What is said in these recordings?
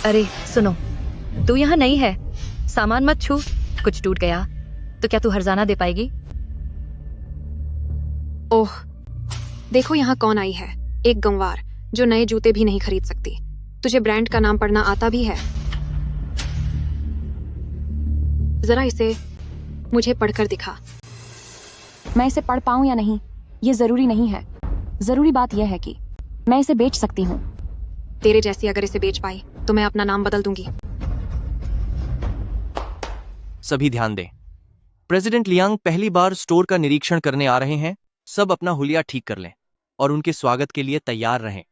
अरे सुनो, तू यहाँ नहीं है, सामान मत छू। कुछ टूट गया तो क्या तू हर्जाना दे पाएगी? ओह, देखो यहाँ कौन आई है। एक गंवार जो नए जूते भी नहीं खरीद सकती। तुझे ब्रांड का नाम पढ़ना आता भी है? जरा इसे मुझे पढ़कर दिखा। मैं इसे पढ़ पाऊं या नहीं ये जरूरी नहीं है। जरूरी बात यह है कि मैं इसे बेच सकती हूँ। तेरे जैसी अगर इसे बेच पाई तो मैं अपना नाम बदल दूंगी। सभी ध्यान दें, प्रेसिडेंट लियांग पहली बार स्टोर का निरीक्षण करने आ रहे हैं। सब अपना हुलिया ठीक कर लें और उनके स्वागत के लिए तैयार रहें।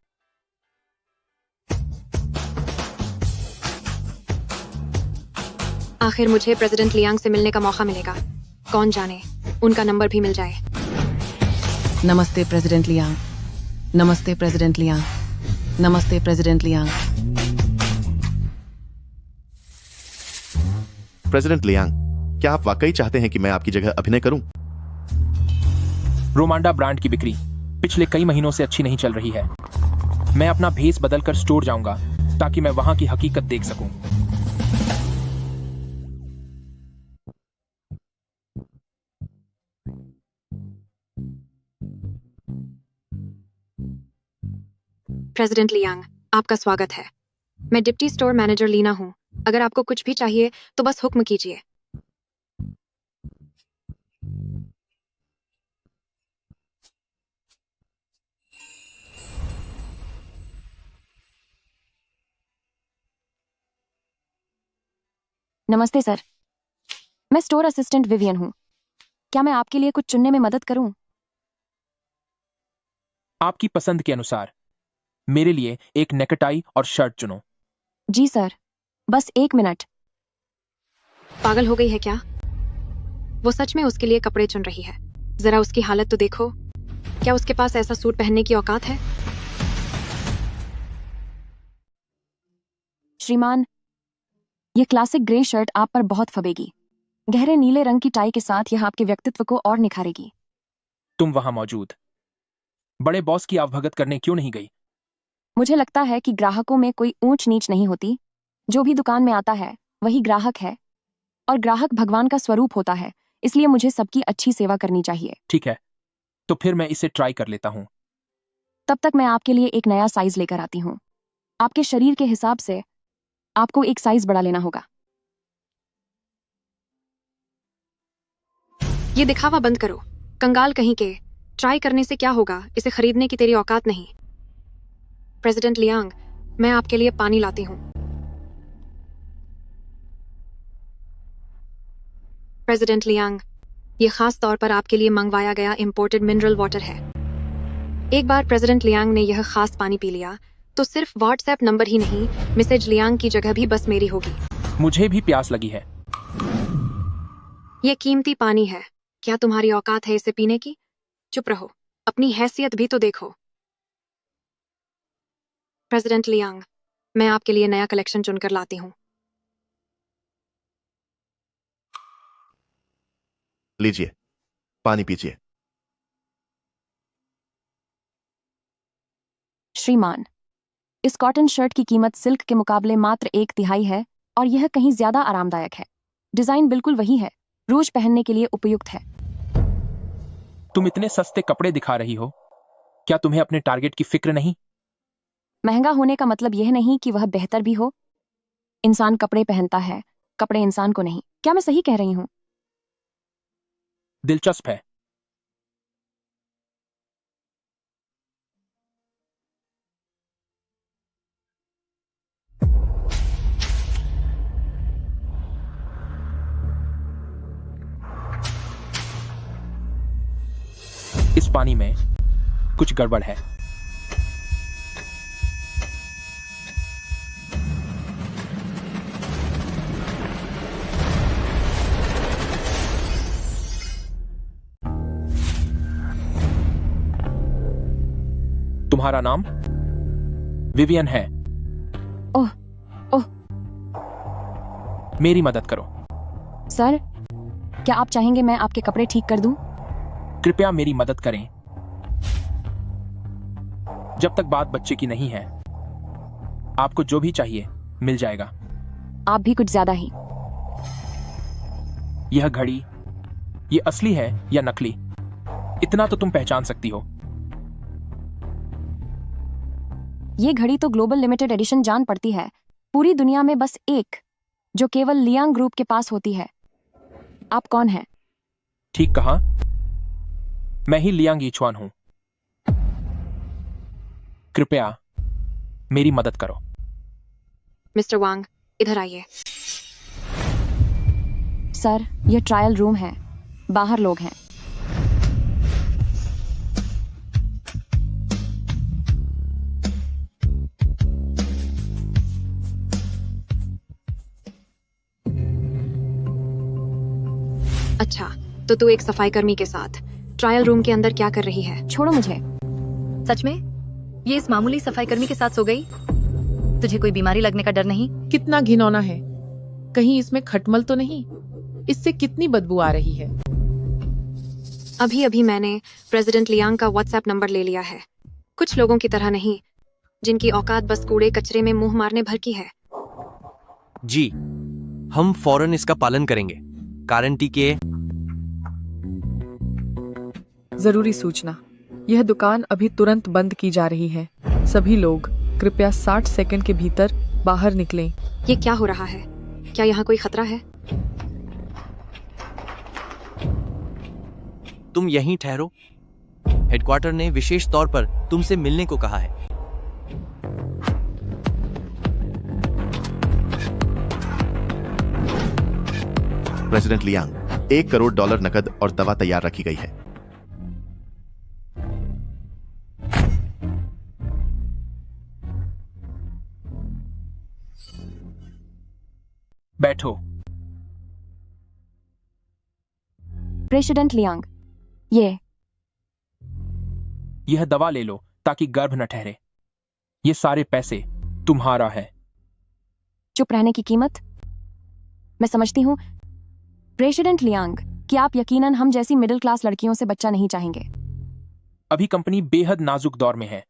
आखिर मुझे प्रेसिडेंट लियांग से मिलने का मौका मिलेगा। कौन जाने उनका नंबर भी मिल जाए। नमस्ते प्रेसिडेंट लियांग। नमस्ते प्रेसिडेंट लियांग। नमस्ते प्रेसिडेंट लियांग। प्रेसिडेंट लियांग, क्या आप वाकई चाहते हैं कि मैं आपकी जगह अभिनय करूं? रोमांडा ब्रांड की बिक्री पिछले कई महीनों से अच्छी नहीं चल रही है। मैं अपना भेस बदलकर स्टोर जाऊंगा ताकि मैं वहां की हकीकत देख सकूं। प्रेसिडेंट लियांग, आपका स्वागत है। मैं डिप्टी स्टोर मैनेजर लीना हूँ। अगर आपको कुछ भी चाहिए तो बस हुक्म कीजिए। नमस्ते सर, मैं स्टोर असिस्टेंट विवियन हूँ। क्या मैं आपके लिए कुछ चुनने में मदद करूं? आपकी पसंद के अनुसार मेरे लिए एक नेकटाई और शर्ट चुनो। जी सर, बस 1 मिनट। पागल हो गई है क्या? वो सच में उसके लिए कपड़े चुन रही है। जरा उसकी हालत तो देखो। क्या उसके पास ऐसा सूट पहनने की औकात है? श्रीमान, ये क्लासिक ग्रे शर्ट आप पर बहुत फबेगी। गहरे नीले रंग की टाई के साथ यह आपके व्यक्तित्व को और निखारेगी। तुम वहां मौजूद बड़े बॉस की आवभगत करने क्यों नहीं गई? मुझे लगता है कि ग्राहकों में कोई ऊंच नीच नहीं होती। जो भी दुकान में आता है वही ग्राहक है और ग्राहक भगवान का स्वरूप होता है। इसलिए मुझे सबकी अच्छी सेवा करनी चाहिए। ठीक है, तो फिर मैं इसे ट्राई कर लेता हूं। तब तक मैं आपके लिए एक नया साइज लेकर आती हूँ। आपके शरीर के हिसाब से आपको एक साइज बड़ा लेना होगा। ये दिखावा बंद करो, कंगाल कहीं के। ट्राई करने से क्या होगा? इसे खरीदने की तेरी औकात नहीं। प्रेसिडेंट लियांग, मैं आपके लिए पानी लाती हूँ। प्रेसिडेंट लियांग, ये खास तौर पर आपके लिए मंगवाया गया इंपोर्टेड मिनरल वाटर है। एक बार प्रेसिडेंट लियांग ने यह खास पानी पी लिया तो सिर्फ व्हाट्सएप नंबर ही नहीं, मिसेज लियांग की जगह भी बस मेरी होगी। मुझे भी प्यास लगी है। यह कीमती पानी है। क्या तुम्हारी औकात है इसे पीने की? चुप रहो, अपनी हैसियत भी तो देखो। प्रेसिडेंट लियांग, मैं आपके लिए नया कलेक्शन चुनकर लाती हूँ। लीजिए, पानी पीजिए। श्रीमान, इस कॉटन शर्ट की कीमत सिल्क के मुकाबले मात्र 1/3 है और यह कहीं ज्यादा आरामदायक है। डिजाइन बिल्कुल वही है, रोज पहनने के लिए उपयुक्त है। तुम इतने सस्ते कपड़े दिखा रही हो, क्या तुम्हें अपने टारगेट की फिक्र नहीं? महंगा होने का मतलब यह नहीं कि वह बेहतर भी हो। इंसान कपड़े पहनता है, कपड़े इंसान को नहीं। क्या मैं सही कह रही हूँ? दिलचस्प है। इस पानी में कुछ गड़बड़ है। तुम्हारा नाम विवियन है। ओह, ओह। मेरी मदद करो। सर, क्या आप चाहेंगे मैं आपके कपड़े ठीक कर दूं? कृपया मेरी मदद करें। जब तक बात बच्चे की नहीं है, आपको जो भी चाहिए मिल जाएगा। आप भी कुछ ज्यादा ही। यह घड़ी, ये असली है या नकली? इतना तो तुम पहचान सकती हो। ये घड़ी तो ग्लोबल लिमिटेड एडिशन जान पड़ती है, पूरी दुनिया में बस एक, जो केवल लियांग ग्रुप के पास होती है। आप कौन हैं? ठीक कहा, मैं ही लियांग यीचुआन हूं। कृपया मेरी मदद करो। मिस्टर वांग, इधर आइए। सर, ये ट्रायल रूम है, बाहर लोग हैं। अच्छा, तो तू एक सफाई कर्मी के साथ ट्रायल रूम के अंदर क्या कर रही है? छोड़ो मुझे। सच में ये इस मामूली सफाई कर्मी के साथ सो गई? तुझे कोई बीमारी लगने का डर नहीं? कितना घिनौना है, कहीं इसमें खटमल तो नहीं? इससे कितनी बदबू आ रही है। अभी अभी मैंने प्रेसिडेंट लियांग का व्हाट्सएप नंबर ले लिया है। कुछ लोगों की तरह नहीं, जिनकी औकात बस कूड़े कचरे में मुंह मारने भर की है। जी, हम फौरन इसका पालन करेंगे। गारंटी के। जरूरी सूचना, यह दुकान अभी तुरंत बंद की जा रही है। सभी लोग कृपया 60 सेकंड के भीतर बाहर निकलें। ये क्या हो रहा है? क्या यहाँ कोई खतरा है? तुम यहीं ठहरो। हेडक्वार्टर ने विशेष तौर पर तुमसे मिलने को कहा है। प्रेसिडेंट लियांग, $1 करोड़ नकद और दवा तैयार रखी गई है। बैठो। प्रेसिडेंट लियांग, यह दवा ले लो ताकि गर्भ न ठहरे। ये सारे पैसे तुम्हारा है। चुप रहने की कीमत? मैं समझती हूँ प्रेसिडेंट लियांग कि आप यकीनन हम जैसी मिडिल क्लास लड़कियों से बच्चा नहीं चाहेंगे। अभी कंपनी बेहद नाजुक दौर में है।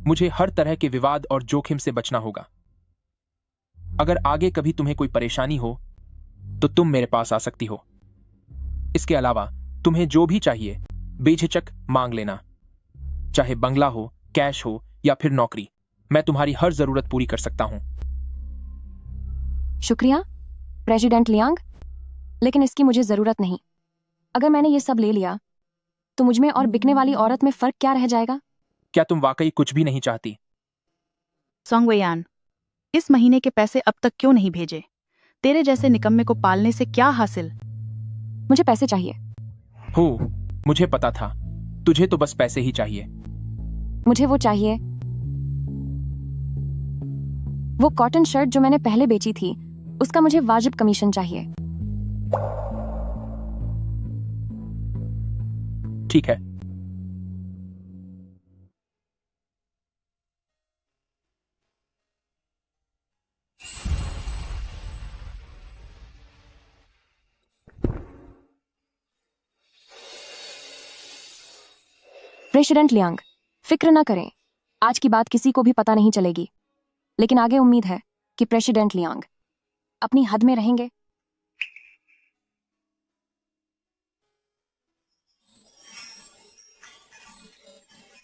मुझे हर तरह के विवाद और जोखिम से बचना होगा। अगर आगे कभी तुम्हें कोई परेशानी हो तो तुम मेरे पास आ सकती हो। इसके अलावा तुम्हें जो भी चाहिए बेझिझक मांग लेना, चाहे बंगला हो, कैश हो या फिर नौकरी। मैं तुम्हारी हर जरूरत पूरी कर सकता हूं। शुक्रिया प्रेसिडेंट लियांग, लेकिन इसकी मुझे जरूरत नहीं। अगर मैंने ये सब ले लिया तो मुझमें और बिकने वाली औरत में फर्क क्या रह जाएगा? क्या तुम वाकई कुछ भी नहीं चाहती? सोंगवेयान, इस महीने के पैसे अब तक क्यों नहीं भेजे? तेरे जैसे निकम्मे को पालने से क्या हासिल? मुझे पैसे चाहिए। हो, मुझे पता था। तुझे तो बस पैसे ही चाहिए। मुझे वो चाहिए, वो कॉटन शर्ट जो मैंने पहले बेची थी, उसका मुझे वाजिब कमीशन चाहिए। ठीक है। प्रेसिडेंट लियांग, फिक्र ना करें, आज की बात किसी को भी पता नहीं चलेगी। लेकिन आगे उम्मीद है कि प्रेसिडेंट लियांग अपनी हद में रहेंगे।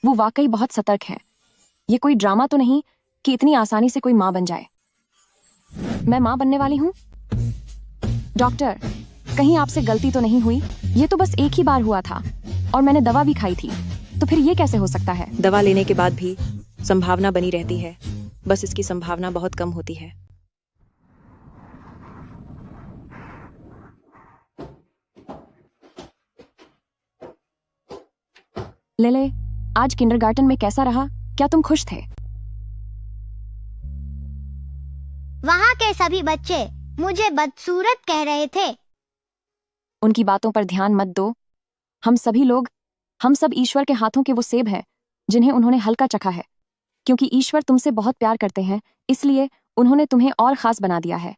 वो वाकई बहुत सतर्क है। ये कोई ड्रामा तो नहीं कि इतनी आसानी से कोई मां बन जाए। मैं मां बनने वाली हूं? डॉक्टर, कहीं आपसे गलती तो नहीं हुई? ये तो बस एक ही बार हुआ था और मैंने दवा भी खाई थी, तो फिर ये कैसे हो सकता है? दवा लेने के बाद भी संभावना बनी रहती है, बस इसकी संभावना बहुत कम होती है। लेले, आज किंडरगार्टन में कैसा रहा? क्या तुम खुश थे? वहाँ के सभी बच्चे मुझे बदसूरत कह रहे थे। उनकी बातों पर ध्यान मत दो। हम सब ईश्वर के हाथों के वो सेब हैं जिन्हें उन्होंने हल्का चखा है। क्योंकि ईश्वर तुमसे बहुत प्यार करते हैं, इसलिए उन्होंने तुम्हें और खास बना दिया है।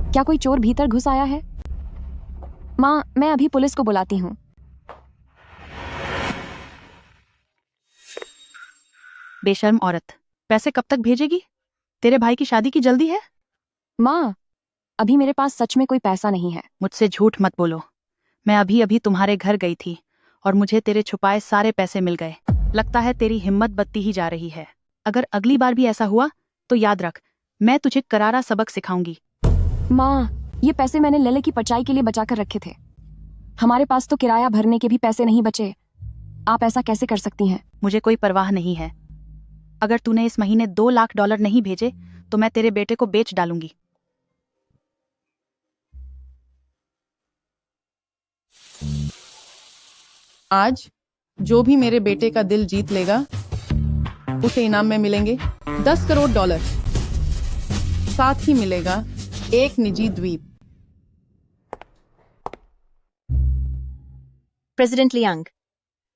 क्या कोई चोर भीतर घुस आया है? माँ, मैं अभी पुलिस को बुलाती हूँ। बेशर्म औरत, पैसे कब तक भेजेगी? तेरे भाई की शादी की जल्दी है? माँ, अभी मेरे पास सच में कोई पैसा नहीं है। मुझसे झूठ मत बोलो। मैं अभी अभी तुम्हारे घर गई थी और मुझे तेरे छुपाए सारे पैसे मिल गए। लगता है तेरी हिम्मत बत्ती ही जा रही है। अगर अगली बार भी ऐसा हुआ तो याद रख, मैं तुझे करारा सबक सिखाऊंगी। माँ, ये पैसे मैंने लले की पर्चाई के लिए बचा कर रखे थे। हमारे पास तो किराया भरने के भी पैसे नहीं बचे। आप ऐसा कैसे कर सकती हैं? मुझे कोई परवाह नहीं है। अगर तूने इस महीने $2 लाख नहीं भेजे तो मैं तेरे बेटे को बेच डालूंगी। आज जो भी मेरे बेटे का दिल जीत लेगा उसे इनाम में मिलेंगे $10 करोड़। साथ ही मिलेगा एक निजी द्वीप। प्रेसिडेंट लियांग,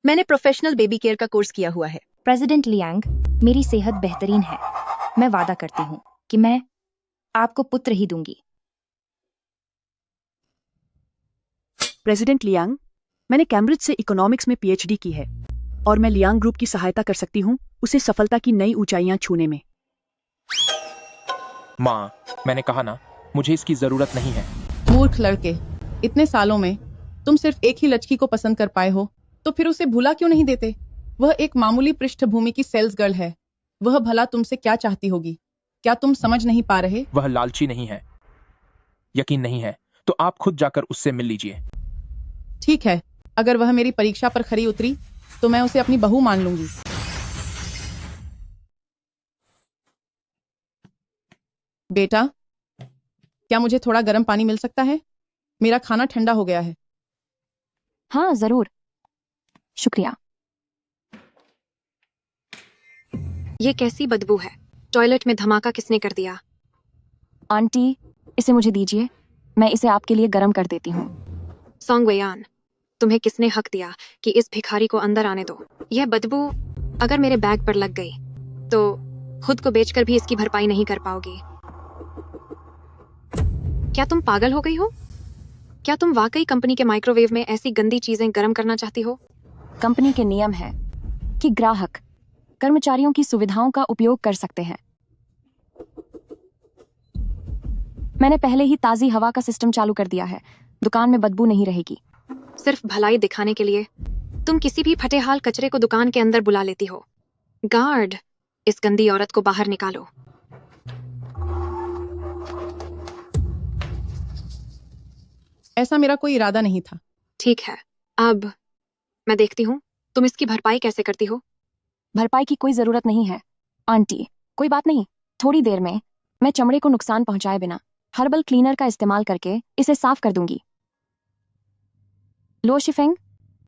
मैंने प्रोफेशनल बेबी केयर का कोर्स किया हुआ है। प्रेसिडेंट लियांग, मेरी सेहत बेहतरीन है। मैं वादा करती हूँ कि मैं आपको पुत्र ही दूंगी। प्रेसिडेंट लियांग, मैंने कैम्ब्रिज से इकोनॉमिक्स में पीएचडी की है और मैं लियांग ग्रुप की सहायता कर सकती हूँ उसे सफलता की नई ऊंचाइयां छूने में। माँ, मैंने कहा ना, मुझे इसकी जरूरत नहीं है। मूर्ख लड़के, इतने सालों में तुम सिर्फ एक ही लड़की को पसंद कर पाए हो, तो फिर उसे भुला क्यों नहीं देते? वह एक मामूली पृष्ठभूमि की सेल्स गर्ल है। वह भला तुमसे क्या चाहती होगी? क्या तुम समझ नहीं पा रहे? वह लालची नहीं है। यकीन नहीं है तो आप खुद जाकर उससे मिल लीजिए। ठीक है, अगर वह मेरी परीक्षा पर खरी उतरी तो मैं उसे अपनी बहू मान लूंगी। बेटा, क्या मुझे थोड़ा गर्म पानी मिल सकता है? मेरा खाना ठंडा हो गया है। हाँ, जरूर। शुक्रिया। ये कैसी बदबू है? टॉयलेट में धमाका किसने कर दिया? आंटी, इसे मुझे दीजिए, मैं इसे आपके लिए गर्म कर देती हूँ। सोंग वेयान, तुम्हें किसने हक दिया कि इस भिखारी को अंदर आने दो? यह बदबू अगर मेरे बैग पर लग गई तो खुद को बेचकर भी इसकी भरपाई नहीं कर पाओगी। क्या तुम पागल हो गई हो? क्या तुम वाकई कंपनी के माइक्रोवेव में ऐसी गंदी चीजें गर्म करना चाहती हो? कंपनी के नियम है कि ग्राहक कर्मचारियों की सुविधाओं का उपयोग कर सकते हैं। मैंने पहले ही ताजी हवा का सिस्टम चालू कर दिया है। दुकान में बदबू नहीं रहेगी। सिर्फ भलाई दिखाने के लिए तुम किसी भी फटे हाल कचरे को दुकान के अंदर बुला लेती हो। गार्ड, इस गंदी औरत को बाहर निकालो। ऐसा मेरा कोई इरादा नहीं था। ठीक है, अब मैं देखती हूँ तुम इसकी भरपाई कैसे करती हो। भरपाई की कोई जरूरत नहीं है आंटी। कोई बात नहीं, थोड़ी देर में मैं चमड़े को नुकसान पहुंचाए बिना हर्बल क्लीनर का इस्तेमाल करके इसे साफ कर दूंगी। लो शिफेंग,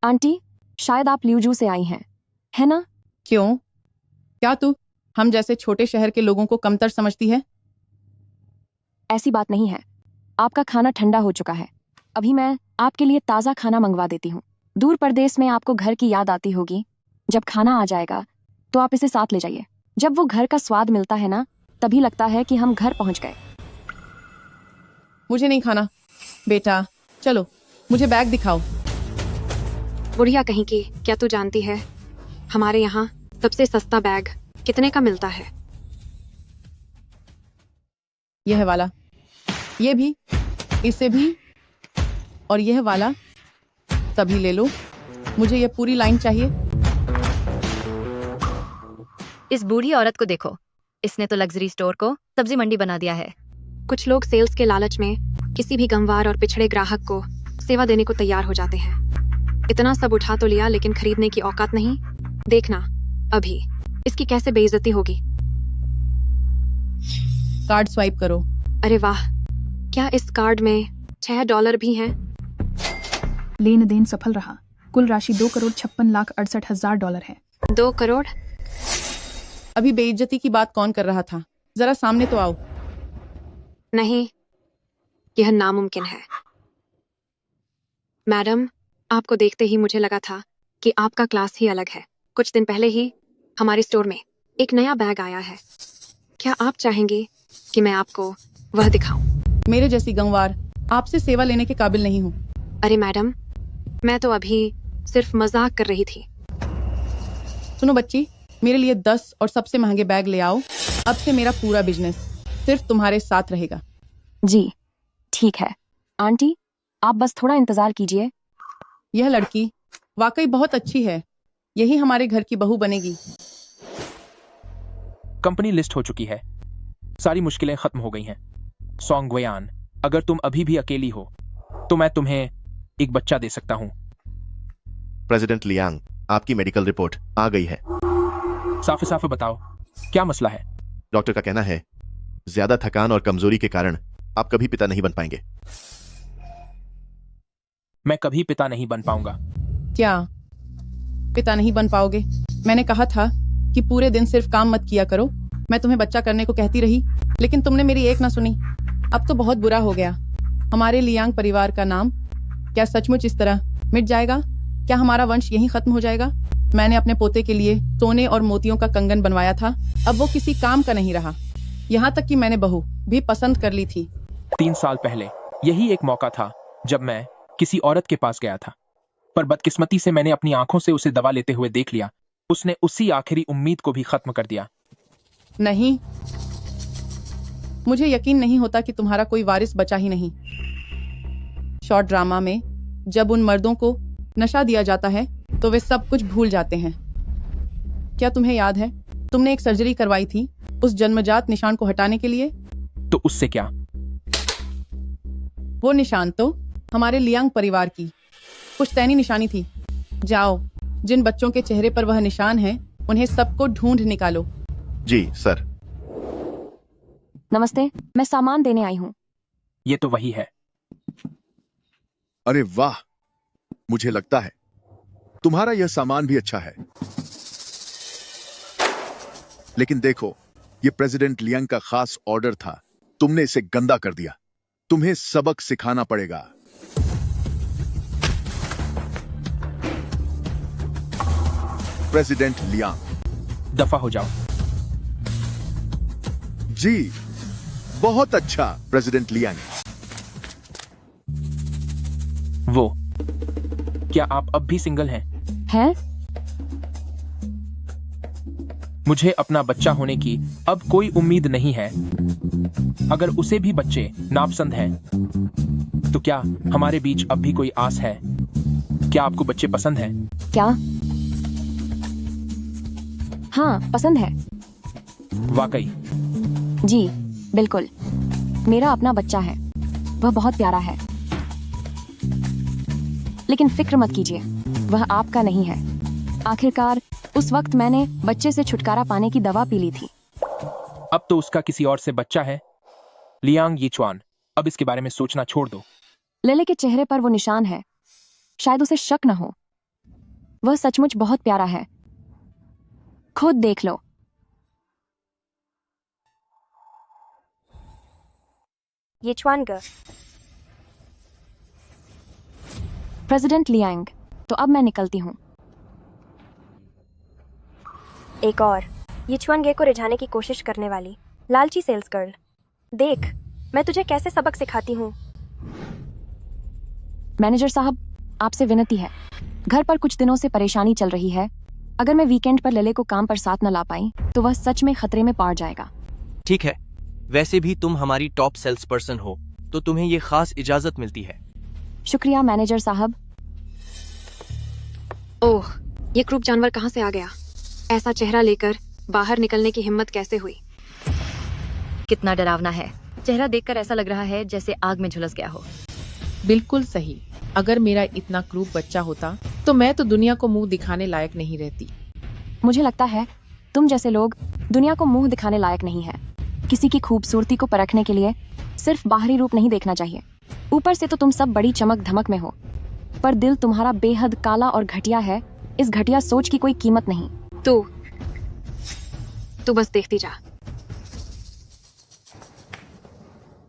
आंटी, शायद आप ल्यूजू से आई हैं, है ना? क्यों? क्या तू हम जैसे छोटे शहर के लोगों को कमतर समझती है? ऐसी बात नहीं है। आपका खाना ठंडा हो चुका है। अभी मैं आपके लिए ताज़ा खाना मंगवा देती हूँ। दूर परदेश में आपको घर की याद आती होगी। जब खाना आ जाएगा तो आप इसे साथ ले जाइए। जब वो घर का स्वाद मिलता है ना, तभी लगता है कि हम घर पहुंच गए। मुझे नहीं खाना। बेटा, चलो, मुझे बैग दिखाओ। बुढ़िया कहीं की, क्या तू जानती है हमारे यहाँ सबसे सस्ता बैग कितने का मिलता है? यह वाला, ये भी, इसे भी, और यह वाला, सभी ले लो। मुझे यह पूरी लाइन चाहिए। इस बूढ़ी औरत को देखो, इसने तो लग्जरी स्टोर को सब्जी मंडी बना दिया है। कुछ लोग सेल्स के लालच में किसी भी गंवार और पिछड़े ग्राहक को सेवा देने को तैयार हो जाते हैं। इतना सब उठा तो लिया, लेकिन खरीदने की औकात नहीं। देखना अभी इसकी कैसे बेइज्जती होगी। कार्ड स्वाइप करो। अरे वाह, क्या इस कार्ड में $6 भी हैं? लेन देन सफल रहा। कुल राशि $2,56,68,000 है। 2 करोड़? अभी बेइज्जती की बात कौन कर रहा था? जरा सामने तो आओ। नहीं, यह नामुमकिन है। मैडम, आपको देखते ही मुझे लगा था कि आपका क्लास ही अलग है। कुछ दिन पहले ही हमारे स्टोर में एक नया बैग आया है। क्या आप चाहेंगे कि मैं आपको वह दिखाऊं? मेरे जैसी गंवार आपसे सेवा लेने के काबिल नहीं हूँ। अरे मैडम, मैं तो अभी सिर्फ मजाक कर रही थी। सुनो बच्ची, मेरे लिए 10 और सबसे महंगे बैग ले आओ। अब से मेरा पूरा बिजनेस सिर्फ तुम्हारे साथ रहेगा। जी ठीक है आंटी, आप बस थोड़ा इंतजार कीजिए। यह लड़की वाकई बहुत अच्छी है, यही हमारे घर की बहू बनेगी। कंपनी लिस्ट हो चुकी है, सारी मुश्किलें खत्म हो गई हैं। सॉन्ग गुयान, अगर तुम अभी भी अकेली हो तो मैं तुम्हें एक बच्चा दे सकता हूं। प्रेसिडेंट लियांग, आपकी मेडिकल रिपोर्ट आ गई है। साफ साफ बताओ, क्या मसला है? डॉक्टर का कहना है ज्यादा थकान और कमजोरी के कारण आप कभी पिता नहीं बन पाएंगे। मैं कभी पिता नहीं बन पाऊंगा। क्या पिता नहीं बन पाओगे? मैंने कहा था कि पूरे दिन सिर्फ काम मत किया करो। मैं तुम्हें बच्चा करने को कहती रही, लेकिन तुमने मेरी एक ना सुनी। अब तो बहुत बुरा हो गया। हमारे लियांग परिवार का नाम क्या सचमुच इस तरह मिट जाएगा? क्या हमारा वंश यहीं खत्म हो जाएगा? मैंने अपने पोते के लिए सोने और मोतियों का कंगन बनवाया था, अब वो किसी काम का नहीं रहा। यहाँ तक कि मैंने बहू भी पसंद कर ली थी। 3 साल पहले यही एक मौका था जब मैं किसी औरत के पास गया था, पर बदकिस्मती से मैंने अपनी आंखों से उसे दवा लेते हुए देख लिया। उसने उसी आखिरी उम्मीद को भी खत्म कर दिया। नहीं, मुझे यकीन नहीं होता कि तुम्हारा कोई वारिस बचा ही नहीं। शॉर्ट ड्रामा में जब उन मर्दों को नशा दिया जाता है तो वे सब कुछ भूल जाते हैं। क्या तुम्हें याद है, तुमने एक सर्जरी करवाई थी उस जन्मजात निशान को हटाने के लिए? तो उससे क्या? वो निशान तो हमारे लियांग परिवार की पुश्तैनी निशानी थी। जाओ, जिन बच्चों के चेहरे पर वह निशान है उन्हें सबको ढूंढ निकालो। जी सर। नमस्ते, मैं सामान देने आई हूँ। ये तो वही है। अरे वाह, मुझे लगता है तुम्हारा यह सामान भी अच्छा है, लेकिन देखो, ये प्रेसिडेंट लियांग का खास ऑर्डर था। तुमने इसे गंदा कर दिया। तुम्हें सबक सिखाना पड़ेगा। प्रेसिडेंट लियांग, दफा हो जाओ। जी बहुत अच्छा प्रेसिडेंट लियांग। वो, क्या आप अब भी सिंगल हैं? हैं? मुझे अपना बच्चा होने की अब कोई उम्मीद नहीं है। अगर उसे भी बच्चे नापसंद हैं, तो क्या हमारे बीच अब भी कोई आस है? क्या आपको बच्चे पसंद हैं? क्या? हाँ, पसंद है। वाकई? जी बिल्कुल, मेरा अपना बच्चा है, वह बहुत प्यारा है। लेकिन फिक्र मत कीजिए, वह आपका नहीं है। आखिरकार उस वक्त मैंने बच्चे से छुटकारा पाने की दवा पी ली थी। अब तो उसका किसी और से बच्चा है। लियांग यीचुआन, अब इसके बारे में सोचना छोड़ दो। लेले के चेहरे पर वो निशान है, शायद उसे शक न हो। वह सचमुच बहुत प्यारा है, खुद देख लो। यीचुआन गे। प्रेसिडेंट लियांग, तो अब मैं निकलती हूँ। एक और यीचुआन गे को रिझाने की कोशिश करने वाली लालची सेल्स गर्ल। देख, मैं तुझे कैसे सबक सिखाती हूँ। मैनेजर साहब, आपसे विनती है, घर पर कुछ दिनों से परेशानी चल रही है। अगर मैं वीकेंड पर लले को काम पर साथ न ला पाई तो वह सच में खतरे में पड़ जाएगा। ठीक है, वैसे भी तुम हमारी टॉप सेल्स पर्सन हो, तो तुम्हें ये खास इजाजत मिलती है। शुक्रिया मैनेजर साहब। ओह, ये क्रूप जानवर कहाँ से आ गया? ऐसा चेहरा लेकर बाहर निकलने की हिम्मत कैसे हुई? कितना डरावना है। चेहरा देखकर ऐसा लग रहा है जैसे आग में झुलस गया हो। बिल्कुल सही। अगर मेरा इतना क्रूप बच्चा होता तो मैं तो दुनिया को मुंह दिखाने लायक नहीं रहती। मुझे लगता है तुम जैसे लोग दुनिया को मुंह दिखाने लायक नहीं है। किसी की खूबसूरती को परखने के लिए सिर्फ बाहरी रूप नहीं देखना चाहिए। ऊपर से तो तुम सब बड़ी चमक धमक में हो, पर दिल तुम्हारा बेहद काला और घटिया है। इस घटिया सोच की कोई कीमत नहीं। तू बस देखती जा।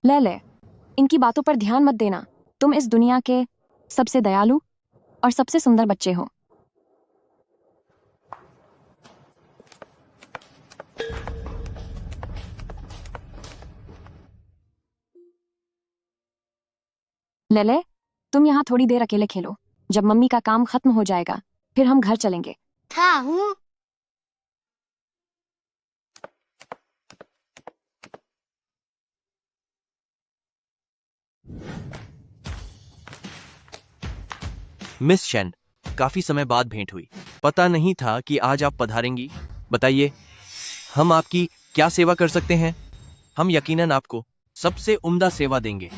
ले, इनकी बातों पर ध्यान मत देना। तुम इस दुनिया के सबसे दयालु और सबसे सुंदर बच्चे हो। ले, तुम यहाँ थोड़ी देर अकेले खेलो। जब मम्मी का काम खत्म हो जाएगा फिर हम घर चलेंगे। हाँ हूँ। मिस शेन, काफी समय बाद भेंट हुई। पता नहीं था कि आज आप पधारेंगी। बताइए, हम आपकी क्या सेवा कर सकते हैं? हम यकीनन आपको सबसे उम्दा सेवा देंगे।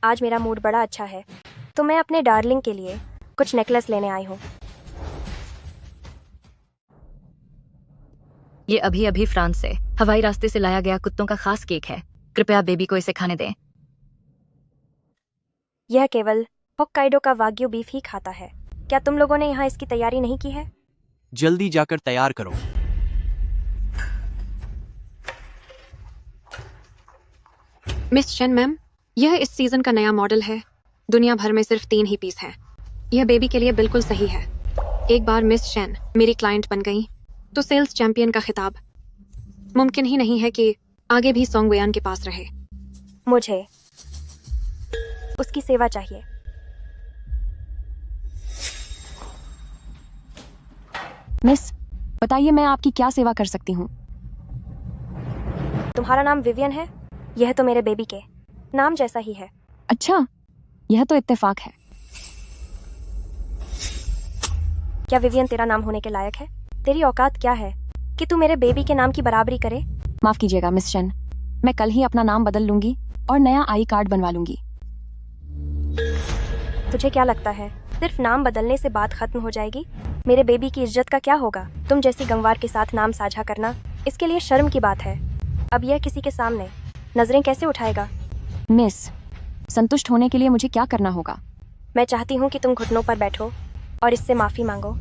आज मेरा मूड बड़ा अच्छा है, तो मैं अपने डार्लिंग के लिए कुछ नेकलेस लेने आई हूँ। ये अभी अभी फ्रांस से हवाई रास्ते से लाया गया कुत्तों का खास केक है। कृपया बेबी को इसे खाने दें। यह केवल होक्काइडो का वाग्यू बीफ ही खाता है। क्या तुम लोगों ने यहाँ इसकी तैयारी नहीं की है? जल्दी जाकर तैयार करो। मिस शेन मैम, यह इस सीजन का नया मॉडल है। दुनिया भर में सिर्फ 3 ही पीस हैं। यह बेबी के लिए बिल्कुल सही है। एक बार मिस शेन मेरी क्लाइंट बन गई तो सेल्स चैंपियन का खिताब मुमकिन ही नहीं है कि आगे भी सोंग वेयान के पास रहे। मुझे उसकी सेवा चाहिए। मिस, बताइए मैं आपकी क्या सेवा कर सकती हूँ? तुम्हारा नाम विवियन है? यह तो मेरे बेबी के नाम जैसा ही है। अच्छा, यह तो इत्तेफाक है। क्या विवियन तेरा नाम होने के लायक है? तेरी औकात क्या है कि तू मेरे बेबी के नाम की बराबरी करे? माफ कीजिएगा मिस शेन, मैं कल ही अपना नाम बदल लूंगी और नया आई कार्ड बनवा लूंगी। तुझे क्या लगता है सिर्फ नाम बदलने से बात खत्म हो जाएगी? मेरे बेबी की इज्जत का क्या होगा? तुम जैसी गंवार के साथ नाम साझा करना इसके लिए शर्म की बात है। अब यह किसी के सामने नजरें कैसे उठाएगा? मिस, संतुष्ट होने के लिए मुझे क्या करना होगा? मैं चाहती हूँ कि तुम घुटनों पर बैठो और इससे माफी मांगो।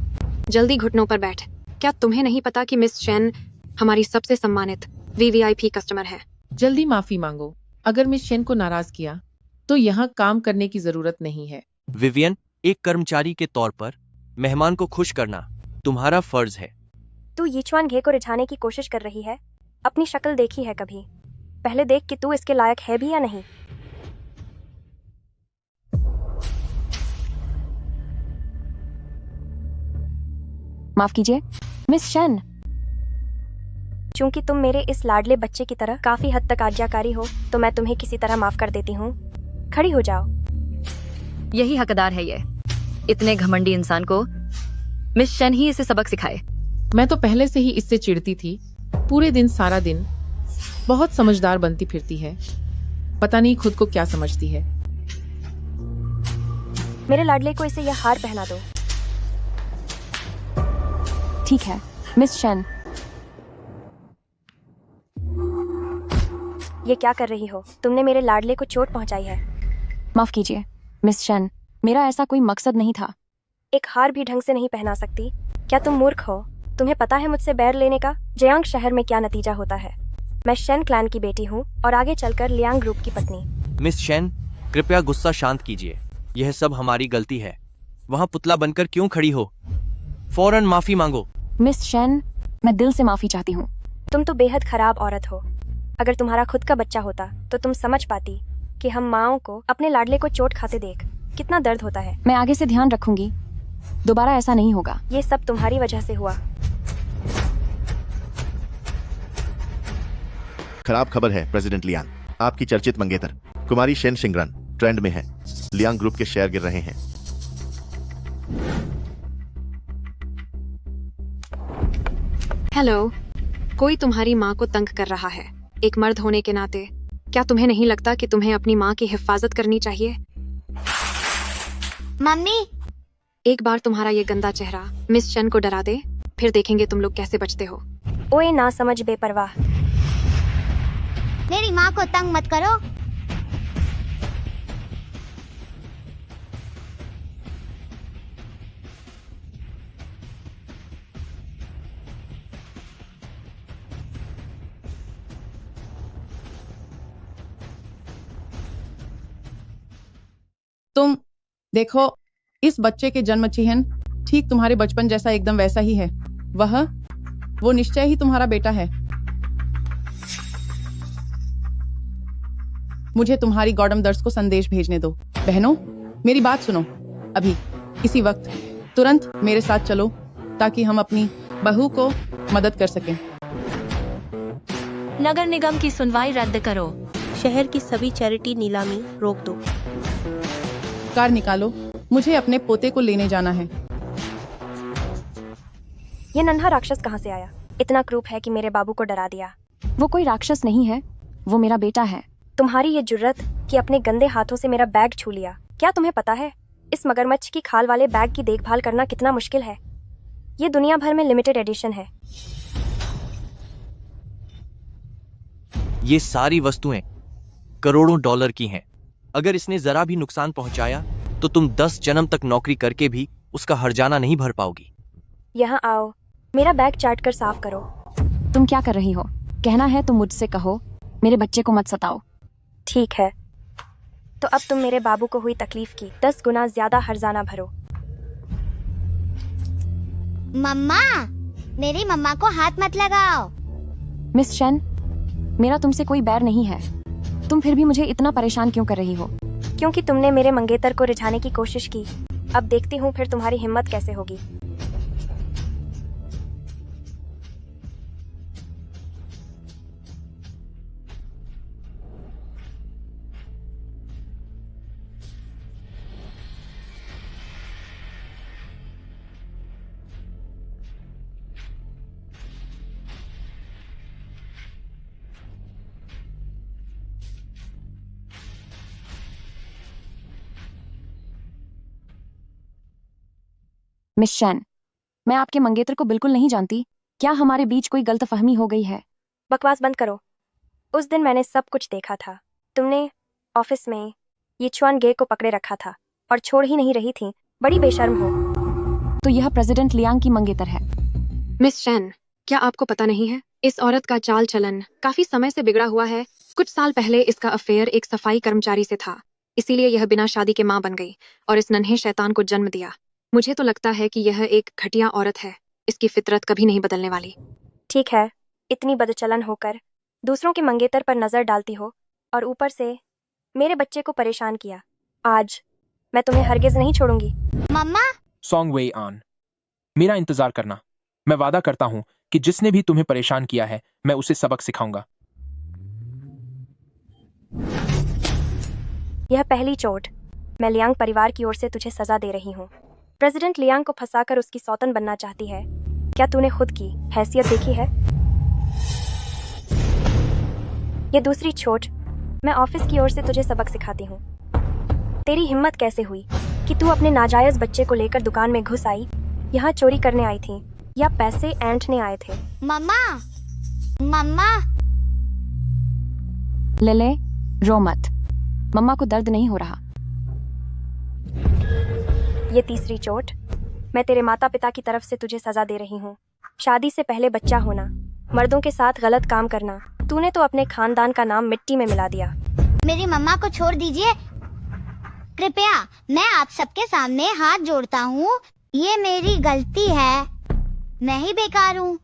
जल्दी घुटनों पर बैठ। क्या तुम्हें नहीं पता कि मिस शेन हमारी सबसे सम्मानित वीवीआईपी कस्टमर है? जल्दी माफी मांगो। अगर मिस शेन को नाराज किया तो यहाँ काम करने की जरूरत नहीं है। विवियन, एक कर्मचारी के तौर पर मेहमान को खुश करना तुम्हारा फर्ज है। तू यीचुआन घे को रिझाने की कोशिश कर रही है? अपनी शक्ल देखी है कभी? पहले देख कि तू इसके लायक है भी या नहीं। माफ कीजिए मिस शेन। चूंकि तुम मेरे इस लाडले बच्चे की तरह काफी हद तक आज्ञाकारी हो तो मैं तुम्हें किसी तरह माफ कर देती हूँ। खड़ी हो जाओ। यही हकदार है ये। इतने घमंडी इंसान को मिस शेन ही इसे सबक सिखाए। मैं तो पहले से ही इससे चिढ़ती थी। पूरे दिन सारा दिन बहुत समझदार बनती फिरती है। पता नहीं खुद को क्या समझती है। मेरे लाडले को इसे यह हार पहना दो। ठीक है मिस शेन। ये क्या कर रही हो? तुमने मेरे लाडले को चोट पहुंचाई है। माफ कीजिए मिस शेन, मेरा ऐसा कोई मकसद नहीं था। एक हार भी ढंग से नहीं पहना सकती? क्या तुम मूर्ख हो? तुम्हें पता है मुझसे बैर लेने का जयांग शहर में क्या नतीजा होता है? मैं शेन क्लैन की बेटी हूँ और आगे चलकर लियांग ग्रुप की पत्नी। मिस शेन, कृपया गुस्सा शांत कीजिए। यह सब हमारी गलती है। वहाँ पुतला बनकर क्यों खड़ी हो? फौरन माफी मांगो। मिस शेन, मैं दिल से माफी चाहती हूँ। तुम तो बेहद खराब औरत हो। अगर तुम्हारा खुद का बच्चा होता तो तुम समझ पाती कि हम माओं को अपने लाडले को चोट खाते देख कितना दर्द होता है। मैं आगे से ध्यान रखूंगी, दोबारा ऐसा नहीं होगा। ये सब तुम्हारी वजह से हुआ। खराब खबर है प्रेसिडेंट लियांग। आपकी चर्चित मंगेतर कुमारी शेन शिंगरन ट्रेंड में है। लियांग ग्रुप के शेयर गिर रहे हैं। हेलो, कोई तुम्हारी माँ को तंग कर रहा है। एक मर्द होने के नाते क्या तुम्हें नहीं लगता कि तुम्हें अपनी माँ की हिफाजत करनी चाहिए? मम्मी, एक बार तुम्हारा ये गंदा चेहरा मिस शेन को डरा दे, फिर देखेंगे तुम लोग कैसे बचते हो। ओए ना समझ बेपरवाह। मेरी माँ को तंग मत करो। तुम देखो, इस बच्चे के जन्म चिन्ह ठीक तुम्हारे बचपन जैसा एकदम वैसा ही है। वो निश्चय ही तुम्हारा बेटा है। मुझे तुम्हारी गॉडम दर्स को संदेश भेजने दो। बहनों, मेरी बात सुनो, अभी इसी वक्त तुरंत मेरे साथ चलो ताकि हम अपनी बहू को मदद कर सकें। नगर निगम की सुनवाई रद्द करो। शहर की सभी चैरिटी नीलामी रोक दो। कार निकालो, मुझे अपने पोते को लेने जाना है। ये नन्हा राक्षस कहाँ से आया? इतना क्रूप है कि मेरे बाबू को डरा दिया। वो कोई राक्षस नहीं है, वो मेरा बेटा है। तुम्हारी ये जुर्रत कि अपने गंदे हाथों से मेरा बैग छू लिया। क्या तुम्हें पता है इस मगरमच्छ की खाल वाले बैग की देखभाल करना कितना मुश्किल है? ये दुनिया भर में लिमिटेड एडिशन है। ये सारी वस्तुएं करोड़ों डॉलर की हैं। अगर इसने जरा भी नुकसान पहुंचाया तो तुम 10 जन्म तक नौकरी करके भी उसका हर्जाना नहीं भर पाओगी। यहाँ आओ, मेरा बैग चाट कर साफ करो। तुम क्या कर रही हो? कहना है तो मुझसे कहो, मेरे बच्चे को मत सताओ। ठीक है, तो अब तुम मेरे बाबू को हुई तकलीफ की 10 गुना ज्यादा हर्जाना भरो। मम्मा, मेरी मम्मा को हाथ मत लगाओ। मिस शेन, मेरा तुमसे कोई बैर नहीं है। तुम फिर भी मुझे इतना परेशान क्यों कर रही हो? क्योंकि तुमने मेरे मंगेतर को रिझाने की कोशिश की। अब देखती हूँ फिर तुम्हारी हिम्मत कैसे होगी। मिस शेन, मैं आपके मंगेतर को बिल्कुल नहीं जानती। क्या हमारे बीच कोई गलतफहमी हो गई है? बकवास बंद करो। उस दिन मैंने सब कुछ देखा था। तुमने ऑफिस में ये चुआन गे को पकड़े रखा था और छोड़ ही नहीं रही थी। बड़ी बेशर्म हो। तो यह प्रेसिडेंट लियांग की मंगेतर है। मिस शेन, क्या आपको पता नहीं है इस औरत का चाल चलन काफी समय से बिगड़ा हुआ है। कुछ साल पहले इसका अफेयर एक सफाई कर्मचारी से था, इसीलिए यह बिना शादी के मां बन गई और इस नन्हे शैतान को जन्म दिया। मुझे तो लगता है कि यह एक घटिया औरत है। इसकी फितरत कभी नहीं बदलने वाली। ठीक है, इतनी बदचलन होकर दूसरों के मंगेतर पर नजर डालती हो और ऊपर से मेरे बच्चे को परेशान किया। आज मैं तुम्हें हरगिज नहीं छोड़ूंगी। मम्मा, सॉन्ग वे ऑन, मेरा इंतजार करना। मैं वादा करता हूँ कि जिसने भी तुम्हें परेशान किया है मैं उसे सबक सिखाऊंगा। यह पहली चोट। मैं लियांग परिवार की ओर से तुझे सजा दे रही हूँ। प्रेसिडेंट लियांग को फंसाकर उसकी सौतन बनना चाहती है। क्या तूने खुद की हैसियत देखी है? ये दूसरी चोट। मैं ऑफिस की ओर से तुझे सबक सिखाती हूँ। तेरी हिम्मत कैसे हुई कि तू अपने नाजायज बच्चे को लेकर दुकान में घुस आई? यहाँ चोरी करने आई थी या पैसे ऐंठने आए थे? मम्मा, मम्मा। ले रो मत, मम्मा को दर्द नहीं हो रहा। ये तीसरी चोट। मैं तेरे माता पिता की तरफ से तुझे सजा दे रही हूँ। शादी से पहले बच्चा होना, मर्दों के साथ गलत काम करना, तूने तो अपने खानदान का नाम मिट्टी में मिला दिया। मेरी मम्मा को छोड़ दीजिए कृपया। मैं आप सबके सामने हाथ जोड़ता हूँ, ये मेरी गलती है। मैं ही बेकार हूँ।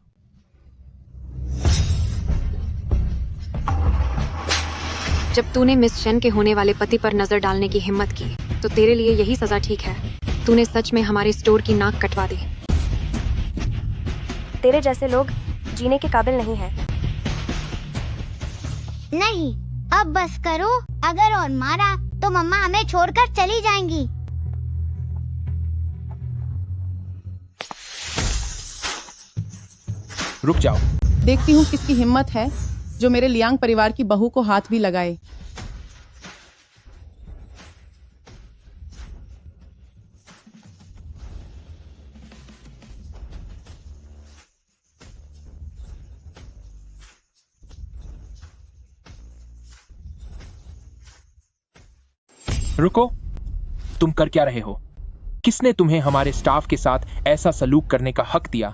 जब तूने मिस शेन के होने वाले पति पर नजर डालने की हिम्मत की तो तेरे लिए यही सजा ठीक है। तूने सच में हमारे स्टोर की नाक कटवा दी। तेरे जैसे लोग जीने के काबिल नहीं हैं। नहीं, अब बस करो। अगर और मारा तो मम्मा हमें छोड़कर चली जाएंगी। रुक जाओ। देखती हूँ किसकी हिम्मत है जो मेरे लियांग परिवार की बहू को हाथ भी लगाए। रुको, तुम कर क्या रहे हो? किसने तुम्हें हमारे स्टाफ के साथ ऐसा सलूक करने का हक दिया?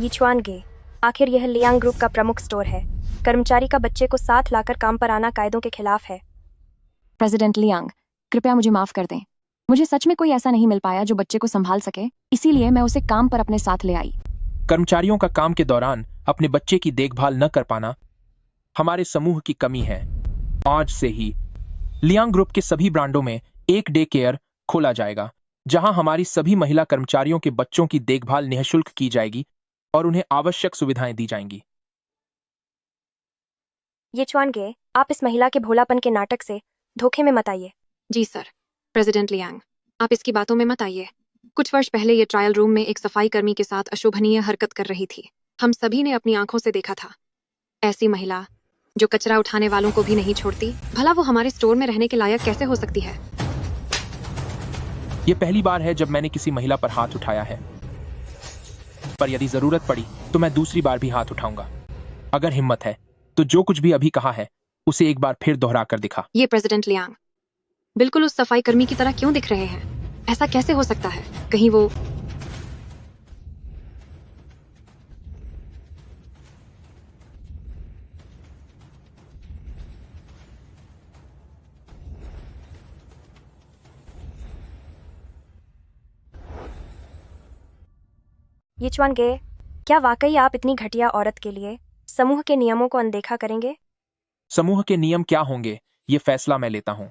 यीचुआन गे, आखिर यह लियांग ग्रुप का प्रमुख स्टोर है। कर्मचारी का बच्चे को साथ लाकर काम पर आना कायदों के खिलाफ है। प्रेसिडेंट लियांग, कृपया मुझे माफ कर दें। मुझे सच में कोई ऐसा नहीं मिल पाया जो बच्चे को संभाल सके, इसीलिए मैं उसे काम पर अपने साथ ले आई। कर्मचारियों का काम के दौरान अपने बच्चे की देखभाल न कर पाना हमारे समूह की कमी है। आज से ही लियांग ग्रुप के सभी ब्रांडों में एक डे केयर खोला जाएगा, जहां हमारी सभी महिला कर्मचारियों के बच्चों की देखभाल निःशुल्क की जाएगी और उन्हें आवश्यक सुविधाएं दी जाएंगी। ये चुआनगे, आप इस महिला के भोलापन के नाटक से धोखे में मत आइए। जी सर, प्रेसिडेंट लियांग, आप इसकी बातों में मत आइए। कुछ वर्ष पहले ये ट्रायल रूम में एक सफाई कर्मी के साथ अशोभनीय हरकत कर रही थी। हम सभी ने अपनी आंखों से देखा था। ऐसी महिला जो कचरा उठाने वालों को भी नहीं छोड़ती, भला वो हमारे स्टोर में रहने के लायक कैसे हो सकती है? ये पहली बार है जब मैंने किसी महिला पर हाथ उठाया है, पर यदि जरूरत पड़ी तो मैं दूसरी बार भी हाथ उठाऊंगा। अगर हिम्मत है तो जो कुछ भी अभी कहा है उसे एक बार फिर दोहरा कर दिखा। ये प्रेसिडेंट लियांग बिल्कुल उस सफाई कर्मी की तरह क्यों दिख रहे हैं? ऐसा कैसे हो सकता है? कहीं वो ये चुआनगे, क्या वाकई आप इतनी घटिया औरत के लिए समूह के नियमों को अनदेखा करेंगे? समूह के नियम क्या होंगे ये फैसला मैं लेता हूं।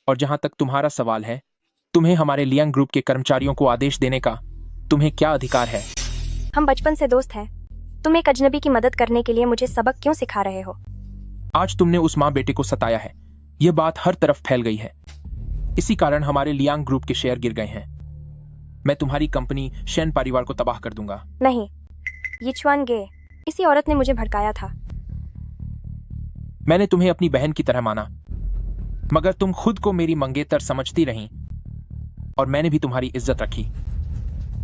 और जहां तक तुम्हारा सवाल है, तुम्हें हमारे लियांग ग्रुप के कर्मचारियों को आदेश देने का तुम्हें क्या अधिकार है? हम बचपन से दोस्त हैं। तुम एक अजनबी की मदद करने के लिए मुझे सबक क्यों सिखा रहे हो? आज तुमने उस माँ बेटे को सताया है, यह बात हर तरफ फैल गई है। इसी कारण हमारे लियांग ग्रुप के शेयर गिर गए हैं। मैं तुम्हारी कंपनी शेन परिवार को तबाह कर दूंगा। नहीं, ये चुआनगे, इसी औरत ने मुझे भड़काया था। मैंने तुम्हें अपनी बहन की तरह माना, मगर तुम खुद को मेरी मंगेतर समझती रही और मैंने भी तुम्हारी इज्जत रखी।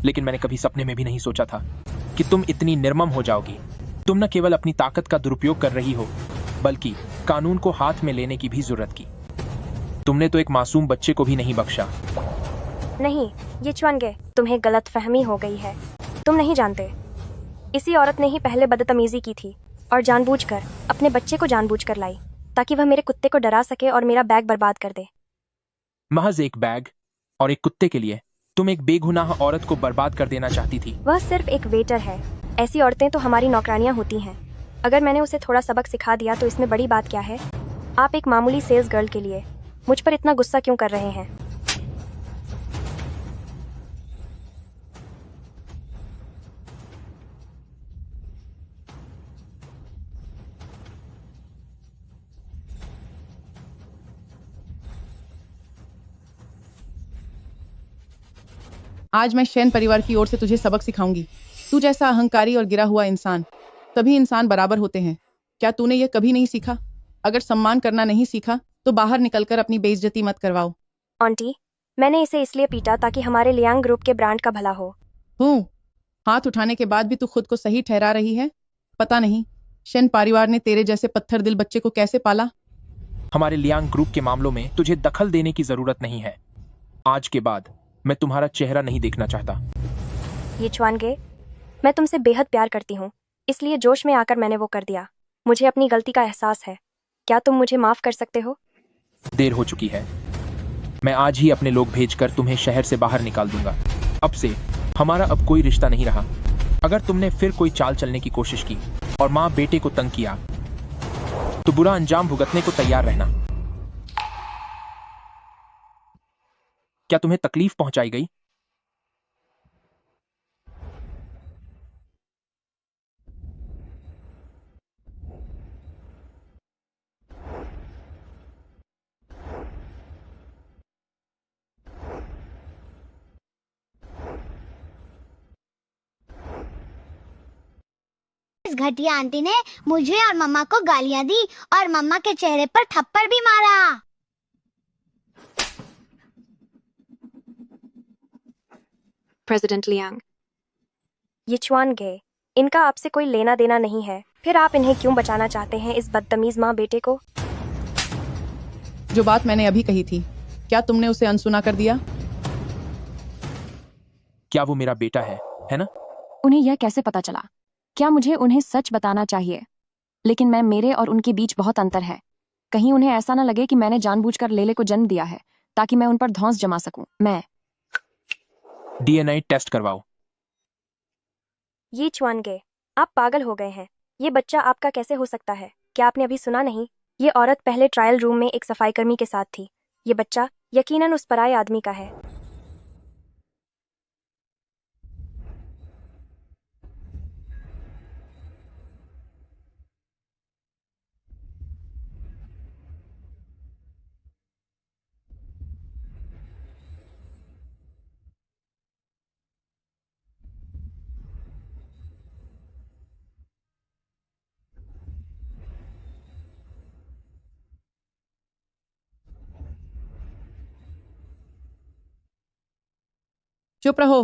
लेकिन मैंने कभी सपने में भी नहीं सोचा था कि तुम इतनी निर्मम हो जाओगी। तुम न केवल अपनी ताकत का दुरुपयोग कर रही हो, बल्कि कानून को हाथ में लेने की भी जरूरत की। तुमने तो एक मासूम बच्चे को भी नहीं बख्शा। नहीं, ये चुआनगे, तुम्हें गलतफहमी हो गई है। तुम नहीं जानते, इसी औरत ने ही पहले बदतमीजी की थी और जानबूझकर अपने बच्चे को जानबूझकर लाई, ताकि वह मेरे कुत्ते को डरा सके और मेरा बैग बर्बाद कर दे। महज एक बैग और एक कुत्ते के लिए तुम एक बेगुनाह औरत को बर्बाद कर देना चाहती थी। वह सिर्फ एक वेटर है। ऐसी औरतें तो हमारी नौकरानियां होती हैं। अगर मैंने उसे थोड़ा सबक सिखा दिया तो इसमें बड़ी बात क्या है? आप एक मामूली सेल्स गर्ल के लिए मुझ पर इतना गुस्सा क्यों कर रहे हैं? आज मैं शेन परिवार की ओर से तुझे सबक सिखाऊंगी। तू जैसा अहंकारी और गिरा हुआ इंसान, सभी इंसान बराबर होते हैं। क्या तूने ये कभी नहीं सीखा? अगर सम्मान करना नहीं सीखा तो बाहर निकलकर अपनी बेइज्जती मत करवाओ। आंटी, मैंने इसे इसलिए पीटा ताकि हमारे लियांग ग्रुप के ब्रांड का भला हो। हाथ उठाने के बाद भी तू खुद को सही ठहरा रही है। पता नहीं शेन परिवार ने तेरे जैसे पत्थर दिल बच्चे को कैसे पाला। हमारे लियांग ग्रुप के मामलों में तुझे दखल देने की जरूरत नहीं है। आज के बाद मैं तुम्हारा चेहरा नहीं देखना चाहता। ये चुआनगे, मैं तुमसे बेहद प्यार करती हूँ, इसलिए जोश में आकर मैंने वो कर दिया। मुझे अपनी गलती का एहसास है। क्या तुम मुझे माफ कर सकते हो? देर हो चुकी है। मैं आज ही अपने लोग भेजकर तुम्हें शहर से बाहर निकाल दूंगा। अब से हमारा अब कोई रिश्ता नहीं रहा। अगर तुमने फिर कोई चाल चलने की कोशिश की और माँ बेटे को तंग किया तो बुरा अंजाम भुगतने को तैयार रहना। क्या तुम्हें तकलीफ पहुंचाई गई? इस घटिया आंटी ने मुझे और मम्मा को गालियां दी और मम्मा के चेहरे पर थप्पड़ भी मारा। प्रेसिडेंट लियांग, ये चुआनगे, इनका आपसे कोई लेना देना नहीं है। फिर आप इन्हें क्यों बचाना चाहते हैं, इस बदतमीज माँ बेटे को? जो बात मैंने अभी कही थी, क्या तुमने उसे अनसुना कर दिया? क्या वो मेरा बेटा है ना? उन्हें यह कैसे पता चला? क्या मुझे उन्हें सच बताना चाहिए? लेकिन मेरे और उनके बीच बहुत अंतर है। कहीं उन्हें ऐसा न लगे कि मैंने जानबूझकर लेले को जन्म दिया है ताकि मैं उन पर धौंस जमा सकूं। मैं डीएनए टेस्ट करवाओ। ये चुआनगे, आप पागल हो गए हैं। ये बच्चा आपका कैसे हो सकता है? क्या आपने अभी सुना नहीं? ये औरत पहले ट्रायल रूम में एक सफाई कर्मी के साथ थी। ये बच्चा यकीनन उस पराये आदमी का है। चुप रहो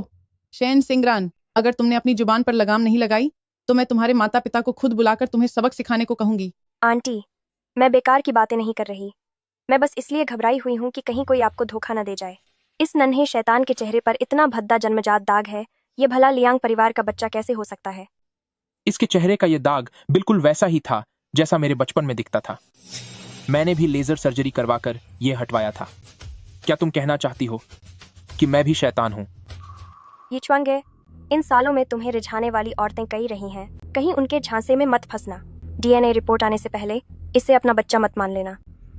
शेन सिंगरान। अगर तुमने अपनी जुबान पर लगाम नहीं लगाई तो मैं तुम्हारे माता पिता को खुद बुलाकर तुम्हें सबक सिखाने को कहूंगी। आंटी, मैं बेकार की बातें नहीं कर रही। मैं बस इसलिए घबराई हुई हूँ कि कहीं कोई आपको धोखा न दे जाए। इस नन्हे शैतान के चेहरे पर इतना भद्दा जन्मजात दाग है। ये भला लियांग परिवार का बच्चा कैसे हो सकता है? इसके चेहरे का ये दाग बिल्कुल वैसा ही था जैसा मेरे बचपन में दिखता था। मैंने भी लेजर सर्जरी करवाकर ये हटवाया था। क्या तुम कहना चाहती हो कि मैं भी शैतान हूँ? ये च्वांगे, इन सालों में तुम्हें रिझाने वाली औरतें कई रही हैं। कहीं उनके झांसे में मत फंसना। डीएनए रिपोर्ट आने से पहले इसे अपना बच्चा मत मान लेना।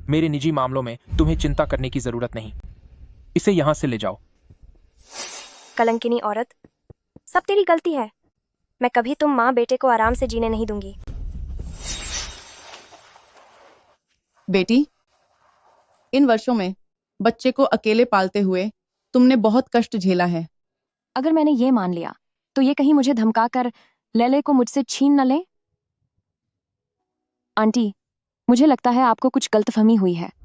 मेरे निजी मामलों में तुम्हें चिंता करने की जरूरत नहीं। इसे यहाँ से ले जाओ। कलंकिनी औरत, सब तेरी गलती है। मैं कभी तुम माँ बेटे को आराम से जीने नहीं दूंगी। बेटी, इन वर्षों में बच्चे को अकेले पालते हुए तुमने बहुत कष्ट झेला है। अगर मैंने ये मान लिया तो ये कहीं मुझे धमकाकर लेले को मुझसे छीन न ले। आंटी, मुझे लगता है आपको कुछ गलतफहमी हुई है।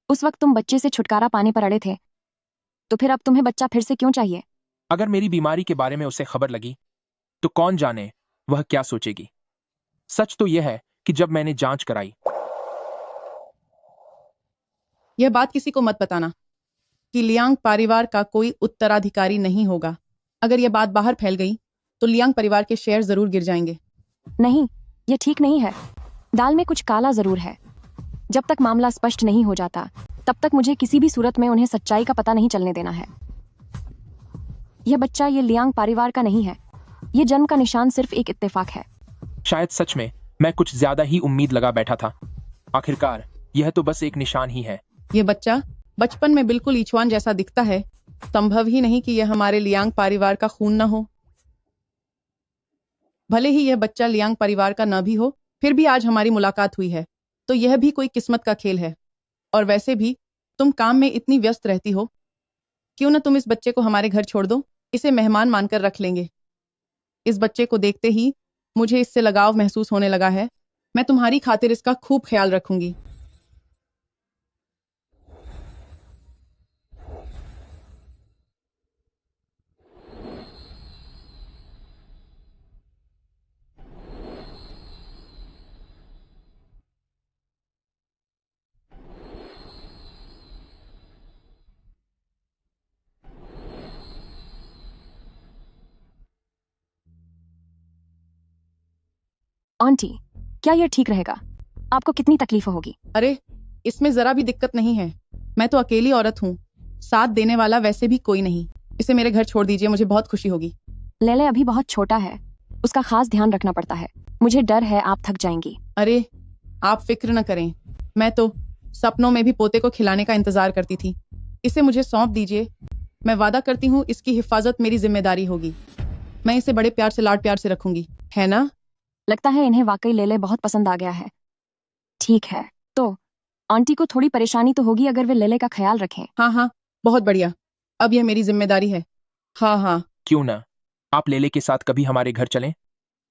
उस वक्त तुम बच्चे से छुटकारा पाने पर अड़े थे, तो फिर अब तुम्हें बच्चा फिर से क्यों चाहिए? अगर मेरी बीमारी के बारे में उसे खबर लगी तो कौन जाने वह क्या सोचेगी। सच तो यह है कि जब मैंने जांच कराई। यह बात किसी को मत बताना कि लियांग परिवार का कोई उत्तराधिकारी नहीं होगा। अगर यह बात बाहर फैल गई तो लियांग परिवार के शेयर जरूर गिर जाएंगे। नहीं, यह ठीक नहीं है। दाल में कुछ काला जरूर है। जब तक मामला स्पष्ट नहीं हो जाता तब तक मुझे किसी भी सूरत में उन्हें सच्चाई का पता नहीं चलने देना है। यह बच्चा ये लियांग परिवार का नहीं है। ये जन्म का निशान सिर्फ एक इत्तेफाक है। शायद सच में मैं कुछ ज्यादा ही उम्मीद लगा बैठा था। आखिरकार यह तो बस एक निशान ही है। ये बच्चा बचपन में बिल्कुल ईचवान जैसा दिखता है। संभव ही नहीं कि यह हमारे लियांग परिवार का खून न हो। भले ही यह बच्चा लियांग परिवार का न भी हो, फिर भी आज हमारी मुलाकात हुई है तो यह भी कोई किस्मत का खेल है। और वैसे भी तुम काम में इतनी व्यस्त रहती हो, क्यों न तुम इस बच्चे को हमारे घर छोड़ दो। इसे मेहमान मानकर रख लेंगे। इस बच्चे को देखते ही मुझे इससे लगाव महसूस होने लगा है। मैं तुम्हारी खातिर इसका खूब ख्याल रखूंगी। आंटी, क्या यह ठीक रहेगा? आपको कितनी तकलीफ होगी? अरे, इसमें जरा भी दिक्कत नहीं है। मैं तो अकेली औरत हूँ, साथ देने वाला वैसे भी कोई नहीं। इसे मेरे घर छोड़ दीजिए, मुझे बहुत खुशी होगी। लेले अभी बहुत छोटा है, उसका खास ध्यान रखना पड़ता है। मुझे डर है आप थक जाएंगी। अरे, आप फिक्र न करें। मैं तो सपनों में भी पोते को खिलाने का इंतजार करती थी। इसे मुझे सौंप दीजिए। मैं वादा करती हूँ इसकी हिफाजत मेरी जिम्मेदारी होगी। मैं इसे बड़े प्यार से लाड प्यार से रखूंगी, है ना? लगता है इन्हें वाकई लेले बहुत पसंद आ गया है। ठीक है, तो आंटी को थोड़ी परेशानी तो होगी अगर वे लेले का ख्याल रखें। हाँ हाँ, बहुत बढ़िया। अब यह मेरी जिम्मेदारी है। हाँ हाँ, क्यों ना आप लेले के साथ कभी हमारे घर चलें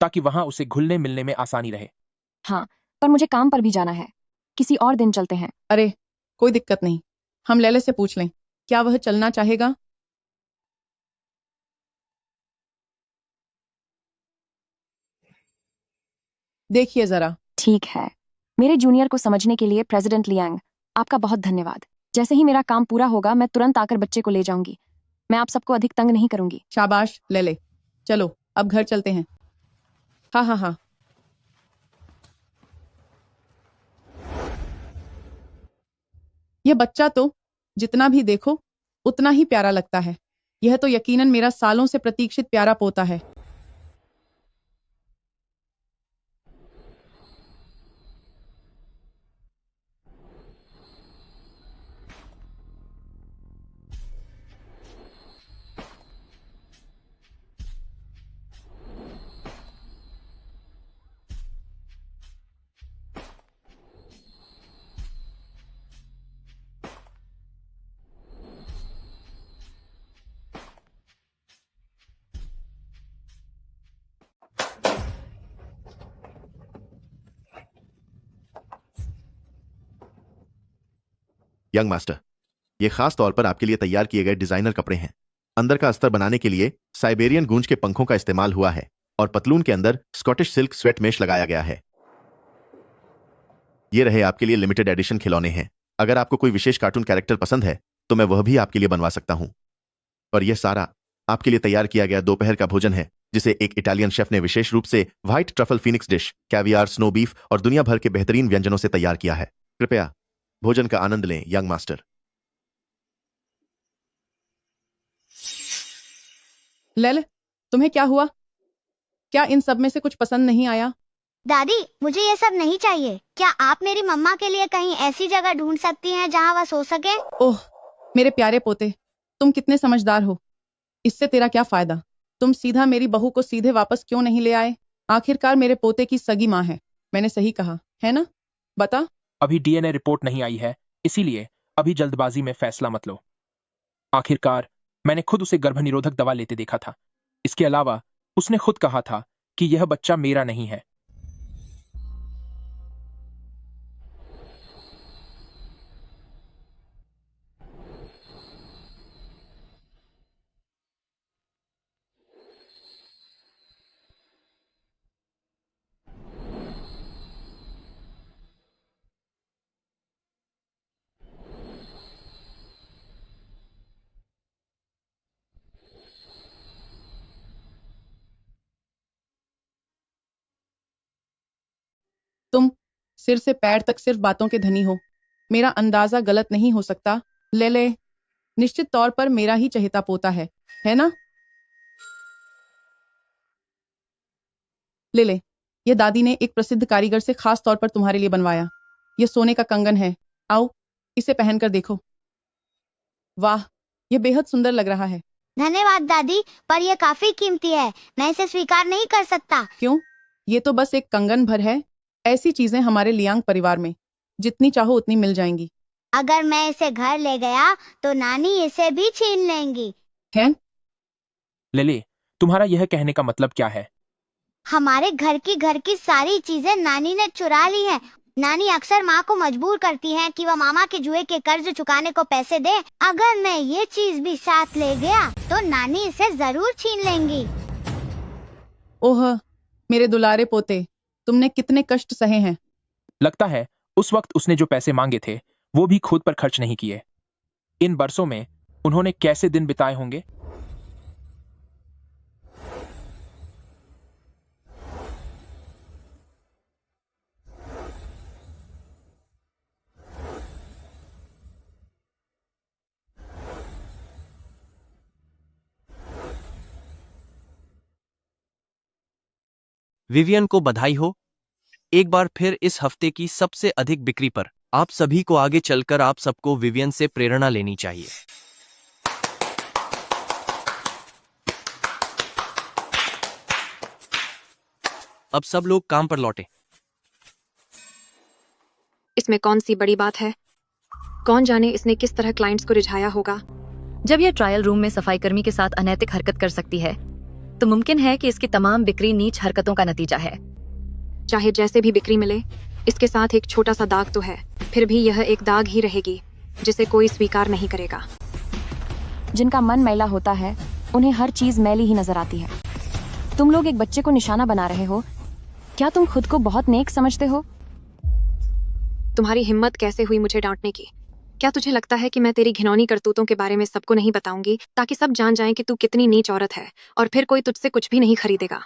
ताकि वहां उसे घुलने मिलने में आसानी रहे। हाँ, पर मुझे काम पर भी जाना है। किसी और दिन चलते हैं। अरे, कोई दिक्कत नहीं। हम लेले से पूछ लें, क्या वह चलना चाहेगा? देखिए जरा। ठीक है, मेरे जूनियर को समझने के लिए प्रेसिडेंट लियांग, आपका बहुत धन्यवाद। जैसे ही मेरा काम पूरा होगा मैं तुरंत आकर बच्चे को ले जाऊंगी। मैं आप सबको अधिक तंग नहीं करूंगी। शाबाश, ले। चलो अब घर चलते हैं। हाँ। यह बच्चा तो जितना भी देखो उतना ही प्यारा लगता है। यह तो यकीनन मेरा सालों से प्रतीक्षित प्यारा पोता है। यंग मास्टर, ये खास तौर पर आपके लिए तैयार किए गए डिजाइनर कपड़े हैं। अंदर का अस्तर बनाने के लिए साइबेरियन गूंज के पंखों का इस्तेमाल हुआ है और पतलून के अंदर स्कॉटिश सिल्क स्वेट मेश लगाया गया है। ये रहे आपके लिए लिमिटेड एडिशन खिलौने हैं। अगर आपको कोई विशेष कार्टून कैरेक्टर पसंद है तो मैं वह भी आपके लिए बनवा सकता हूं। और यह सारा आपके लिए तैयार किया गया दोपहर का भोजन है, जिसे एक इटालियन शेफ ने विशेष रूप से white truffle Phoenix dish, caviar, snow beef और दुनिया भर के बेहतरीन व्यंजनों से तैयार किया है। कृपया भोजन का आनंद लें, यंग मास्टर। ले, तुम्हें क्या हुआ? क्या इन सब में से कुछ पसंद नहीं आया? दादी, मुझे ये सब नहीं चाहिए। क्या आप मेरी मम्मा के लिए कहीं ऐसी जगह ढूंढ सकती हैं जहां वह सो सके? ओह मेरे प्यारे पोते, तुम कितने समझदार हो। इससे तेरा क्या फायदा? तुम सीधा मेरी बहू को सीधे वापस क्यों नहीं ले आए? आखिरकार मेरे पोते की सगी माँ है। मैंने सही कहा है ना? बता। अभी डीएनए रिपोर्ट नहीं आई है, इसीलिए अभी जल्दबाजी में फैसला मत लो। आखिरकार मैंने खुद उसे गर्भनिरोधक दवा लेते देखा था। इसके अलावा उसने खुद कहा था कि यह बच्चा मेरा नहीं है। तुम सिर से पैर तक सिर्फ बातों के धनी हो। मेरा अंदाजा गलत नहीं हो सकता। ले, निश्चित तौर पर मेरा ही चहेता पोता है ना? ले, ये दादी ने एक प्रसिद्ध कारीगर से खास तौर पर तुम्हारे लिए बनवाया। ये सोने का कंगन है। आओ इसे पहनकर देखो। वाह, ये बेहद सुंदर लग रहा है। धन्यवाद दादी, पर यह काफी कीमती है। मैं इसे स्वीकार नहीं कर सकता। क्यों? ये तो बस एक कंगन भर है। ऐसी चीजें हमारे लियांग परिवार में जितनी चाहो उतनी मिल जाएंगी। अगर मैं इसे घर ले गया तो नानी इसे भी छीन लेंगी। है? ले, तुम्हारा यह कहने का मतलब क्या है? हमारे घर की सारी चीजें नानी ने चुरा ली हैं। नानी अक्सर माँ को मजबूर करती हैं कि वह मामा के जुए के कर्ज चुकाने को पैसे दे। अगर मैं ये चीज भी साथ ले गया तो नानी इसे जरूर छीन लेंगी। ओह मेरे दुलारे पोते, तुमने कितने कष्ट सहे हैं। लगता है उस वक्त उसने जो पैसे मांगे थे वो भी खुद पर खर्च नहीं किए। इन बरसों में उन्होंने कैसे दिन बिताए होंगे। विवियन को बधाई हो एक बार फिर इस हफ्ते की सबसे अधिक बिक्री पर। आप सभी को आगे चलकर आप सबको विवियन से प्रेरणा लेनी चाहिए। अब सब लोग काम पर लौटे। इसमें कौन सी बड़ी बात है? कौन जाने इसने किस तरह क्लाइंट्स को रिझाया होगा। जब यह ट्रायल रूम में सफाई कर्मी के साथ अनैतिक हरकत कर सकती है तो मुमकिन है कि इसकी तमाम बिक्री नीच हरकतों का नतीजा है। चाहे जैसे भी बिक्री मिले, इसके साथ एक छोटा सा दाग तो है, फिर भी यह एक दाग ही रहेगी जिसे कोई स्वीकार नहीं करेगा। जिनका मन मैला होता है उन्हें हर चीज मैली ही नजर आती है। तुम लोग एक बच्चे को निशाना बना रहे हो, क्या तुम खुद को बहुत नेक समझते हो? तुम्हारी हिम्मत कैसे हुई मुझे डांटने की? क्या तुझे लगता है कि मैं तेरी घिनौनी करतूतों के बारे में सबको नहीं बताऊंगी ताकि सब जान जाएं कि तू कितनी नीच औरत है और फिर कोई तुझसे कुछ भी नहीं खरीदेगा?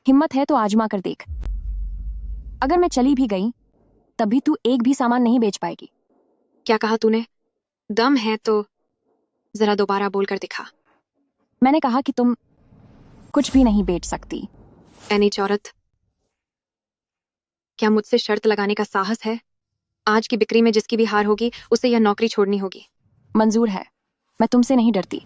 हिम्मत है तो आजमा कर देख। अगर मैं चली भी गई तब भी तू एक भी सामान नहीं बेच पाएगी। क्या कहा तूने? दम है तो जरा दोबारा बोल कर दिखा। मैंने कहा कि तुम कुछ भी नहीं बेच सकती। ऐ नीच औरत, क्या मुझसे शर्त लगाने का साहस है? आज की बिक्री में जिसकी भी हार होगी उसे यह नौकरी छोड़नी होगी। मंजूर है, मैं तुमसे नहीं डरती।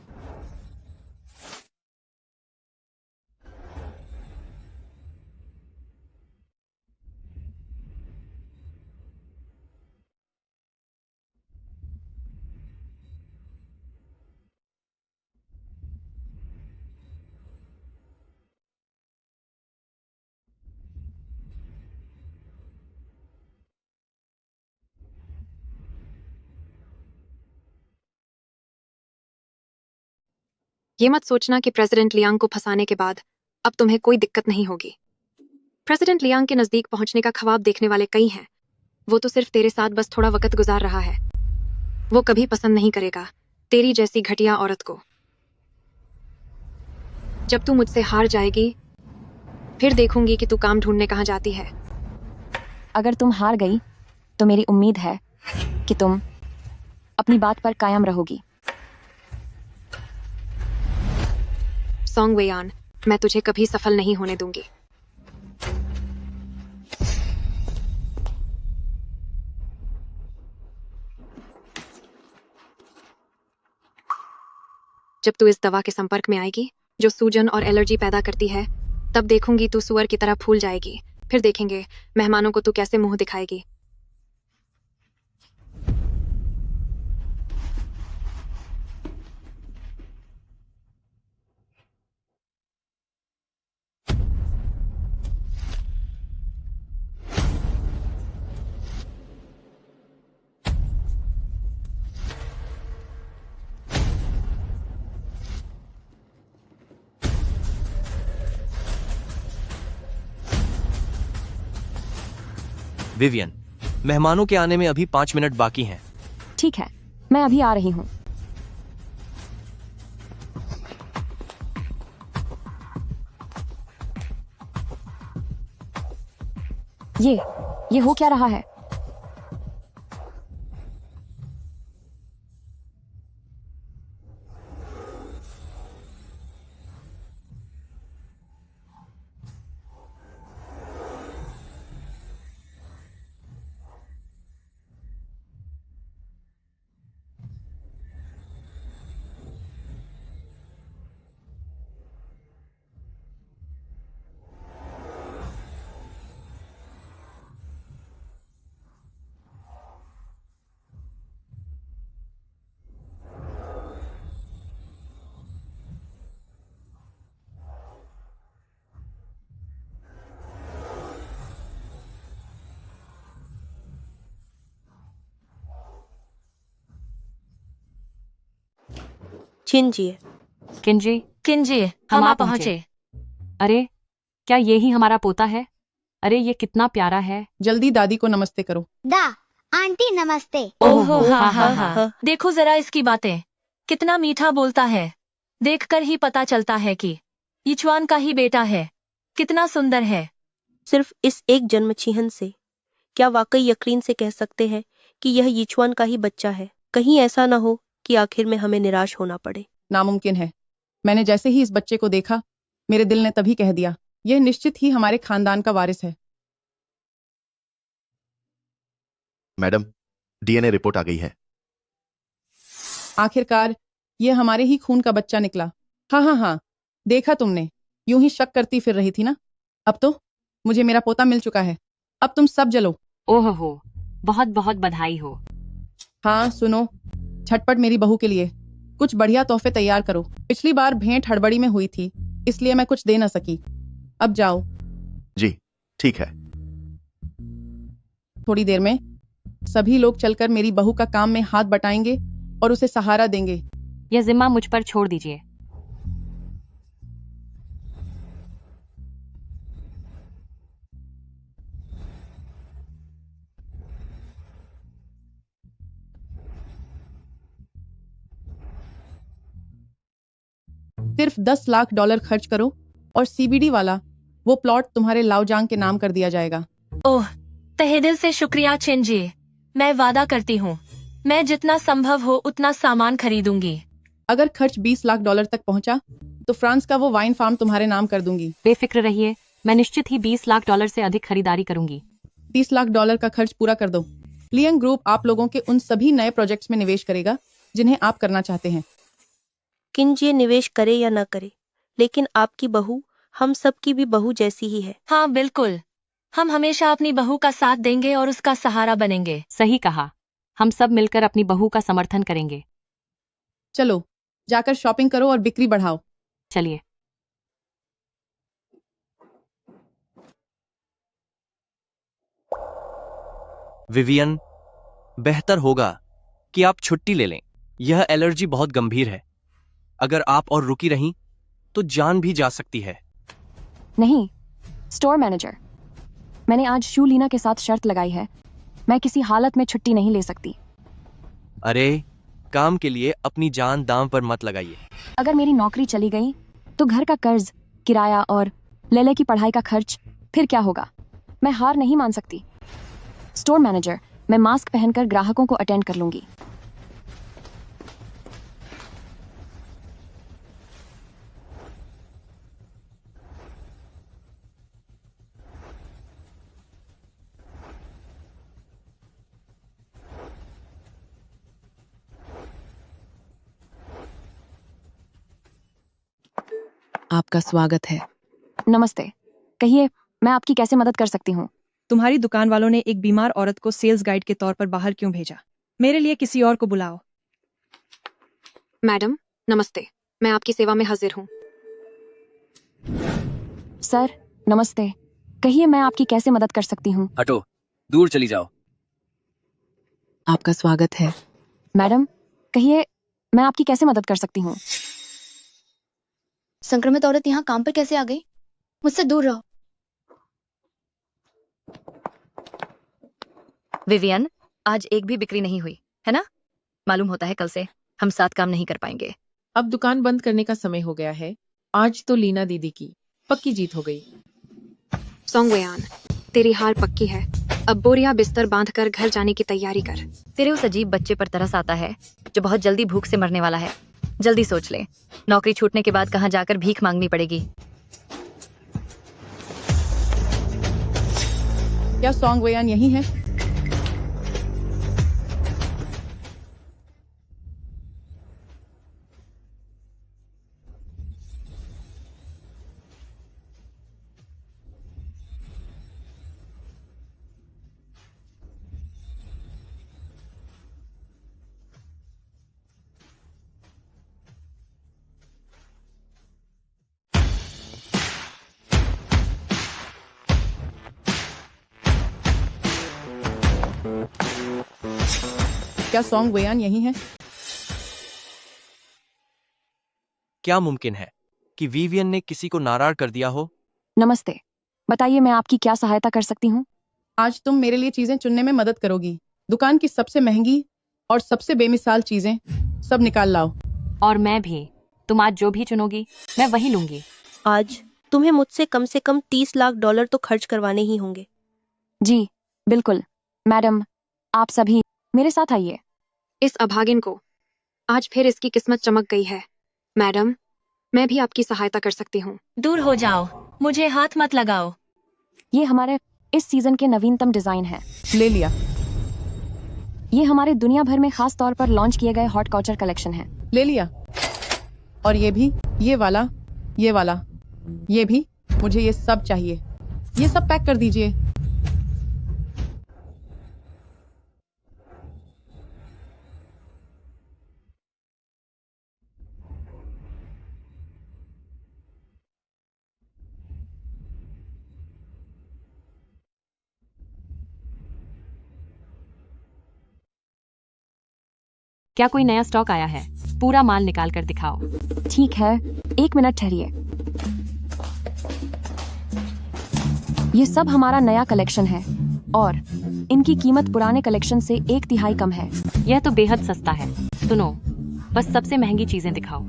ये मत सोचना कि प्रेसिडेंट लियांग को फंसाने के बाद अब तुम्हें कोई दिक्कत नहीं होगी। प्रेसिडेंट लियांग के नजदीक पहुंचने का ख्वाब देखने वाले कई हैं। वो तो सिर्फ तेरे साथ बस थोड़ा वक्त गुजार रहा है। वो कभी पसंद नहीं करेगा तेरी जैसी घटिया औरत को। जब तू मुझसे हार जाएगी फिर देखूंगी कि तू काम ढूंढने कहाँ जाती है। अगर तुम हार गई तो मेरी उम्मीद है कि तुम अपनी बात पर कायम रहोगी। सॉन्ग वेयान, मैं तुझे कभी सफल नहीं होने दूंगी। जब तू इस दवा के संपर्क में आएगी जो सूजन और एलर्जी पैदा करती है, तब देखूंगी तू सुअर की तरह फूल जाएगी। फिर देखेंगे मेहमानों को तू कैसे मुंह दिखाएगी। विवियन, मेहमानों के आने में अभी 5 मिनट बाकी हैं। ठीक है, मैं अभी आ रही हूँ। ये हो क्या रहा है? छिंजिए। किंजी, किंजी, हम आ पहुंचे। अरे क्या ये ही हमारा पोता है? अरे ये कितना प्यारा है। जल्दी दादी को नमस्ते करो। दा आंटी नमस्ते। ओहो हा। देखो जरा इसकी बातें, कितना मीठा बोलता है। देखकर ही पता चलता है कि यीचुआन का ही बेटा है। कितना सुंदर है। सिर्फ इस एक जन्म चिन्ह से क्या वाकई यकीन से कह सकते हैं कि यह यीचुआन का ही बच्चा है? कहीं ऐसा ना हो कि आखिर में हमें निराश होना पड़े। नामुमकिन है। मैंने जैसे ही इस बच्चे को देखा मेरे दिल ने तभी कह दिया यह निश्चित ही हमारे खानदान का वारिस है। मैडम, डीएनए रिपोर्ट आ गई है। आखिरकार ये हमारे ही खून का बच्चा निकला। हाँ, देखा तुमने, यूं ही शक करती फिर रही थी ना। अब तो मुझे मेरा पोता मिल चुका है। अब तुम सब जलो। ओह हो, बहुत बहुत बधाई हो। हाँ सुनो, झटपट मेरी बहू के लिए कुछ बढ़िया तोहफे तैयार करो। पिछली बार भेंट हड़बड़ी में हुई थी इसलिए मैं कुछ दे न सकी। अब जाओ। जी ठीक है। थोड़ी देर में सभी लोग चलकर मेरी बहू का काम में हाथ बटाएंगे और उसे सहारा देंगे। यह जिम्मा मुझ पर छोड़ दीजिए। सिर्फ $10 लाख खर्च करो और सीबीडी वाला वो प्लॉट तुम्हारे लाओजांग के नाम कर दिया जाएगा। ओह, तहे दिल से शुक्रिया चिन जी। मैं वादा करती हूँ मैं जितना संभव हो उतना सामान खरीदूंगी। अगर खर्च $20 लाख तक पहुंचा तो फ्रांस का वो वाइन फार्म तुम्हारे नाम कर दूंगी। बेफिक्र रहिए, मैं निश्चित ही $20 लाख से अधिक खरीदारी करूंगी। $30 लाख का खर्च पूरा कर दो। लियंग ग्रुप आप लोगों के उन सभी नए प्रोजेक्ट्स में निवेश करेगा जिन्हें आप करना चाहते हैं। किंज ये निवेश करे या न करे, लेकिन आपकी बहू हम सब की भी बहू जैसी ही है। हाँ बिल्कुल, हम हमेशा अपनी बहू का साथ देंगे और उसका सहारा बनेंगे। सही कहा, हम सब मिलकर अपनी बहू का समर्थन करेंगे। चलो जाकर शॉपिंग करो और बिक्री बढ़ाओ। चलिए। विवियन, बेहतर होगा कि आप छुट्टी ले लें। यह एलर्जी बहुत गंभीर है। अगर आप और रुकी रहीं तो जान भी जा सकती है। नहीं, स्टोर मैनेजर, मैंने आज शू लीना के साथ शर्त लगाई है। मैं किसी हालत में छुट्टी नहीं ले सकती। अरे, काम के लिए अपनी जान दांव पर मत लगाइए। अगर मेरी नौकरी चली गई तो घर का कर्ज, किराया और लेले की पढ़ाई का खर्च फिर क्या होगा? मैं हार नहीं मान सकती। स्टोर मैनेजर, मैं मास्क पहनकर ग्राहकों को अटेंड कर लूंगी। आपका स्वागत है। नमस्ते, कहिए मैं आपकी कैसे मदद कर सकती हूँ? तुम्हारी दुकान वालों ने एक बीमार औरत को सेल्स गाइड के तौर पर बाहर क्यों भेजा? मेरे लिए किसी और को बुलाओ। मैडम नमस्ते, मैं आपकी सेवा में हाजिर हूँ। सर नमस्ते, कहिए मैं आपकी कैसे मदद कर सकती हूँ? हटो, दूर चली जाओ। आपका स्वागत है। मैडम कहिए मैं आपकी कैसे मदद कर सकती हूँ? संक्रमित औरत यहाँ काम पर कैसे आ गई? मुझसे दूर रहो। विवियन, आज एक भी बिक्री नहीं हुई है ना? मालूम होता है कल से हम साथ काम नहीं कर पाएंगे। अब दुकान बंद करने का समय हो गया है। आज तो लीना दीदी की पक्की जीत हो गई। सोंगवेयान, तेरी हार पक्की है। अब बोरिया बिस्तर बांधकर घर जाने की तैयारी कर। तेरे उस अजीब बच्चे पर तरस आता है जो बहुत जल्दी भूख से मरने वाला है। जल्दी सोच ले, नौकरी छूटने के बाद कहाँ जाकर भीख मांगनी पड़ेगी। क्या सोंगवेयान यही है? क्या सोंगवेयान यही है? क्या मुमकिन है कि विवियन ने किसी को नाराज कर दिया हो? नमस्ते, बताइए मैं आपकी क्या सहायता कर सकती हूँ? आज तुम मेरे लिए चीजें चुनने में मदद करोगी। दुकान की सबसे महंगी और सबसे बेमिसाल चीजें सब निकाल लाओ। और मैं भी। तुम आज जो भी चुनोगी मैं वही लूंगी। आज तुम्हें मुझसे कम से कम $30 लाख तो खर्च करवाने ही होंगे। जी बिल्कुल मैडम, आप सभी मेरे साथ आइए। इस अभागिन को आज फिर इसकी किस्मत चमक गई है। मैडम, मैं भी आपकी सहायता कर सकती हूँ। दूर हो जाओ, मुझे हाथ मत लगाओ। ये हमारे इस सीजन के नवीनतम डिजाइन है। ले लिया। ये हमारे दुनिया भर में खास तौर पर लॉन्च किए गए हॉट कल्चर कलेक्शन है। ले लिया। और ये भी, ये वाला, ये वाला, ये भी, मुझे ये सब चाहिए। ये सब पैक कर दीजिए। क्या कोई नया स्टॉक आया है? पूरा माल निकाल कर दिखाओ। ठीक है, 1 मिनट ठहरिए। ये सब हमारा नया कलेक्शन है और इनकी कीमत पुराने कलेक्शन से 1/3 कम है। यह तो बेहद सस्ता है। सुनो, बस सबसे महंगी चीजें दिखाओ।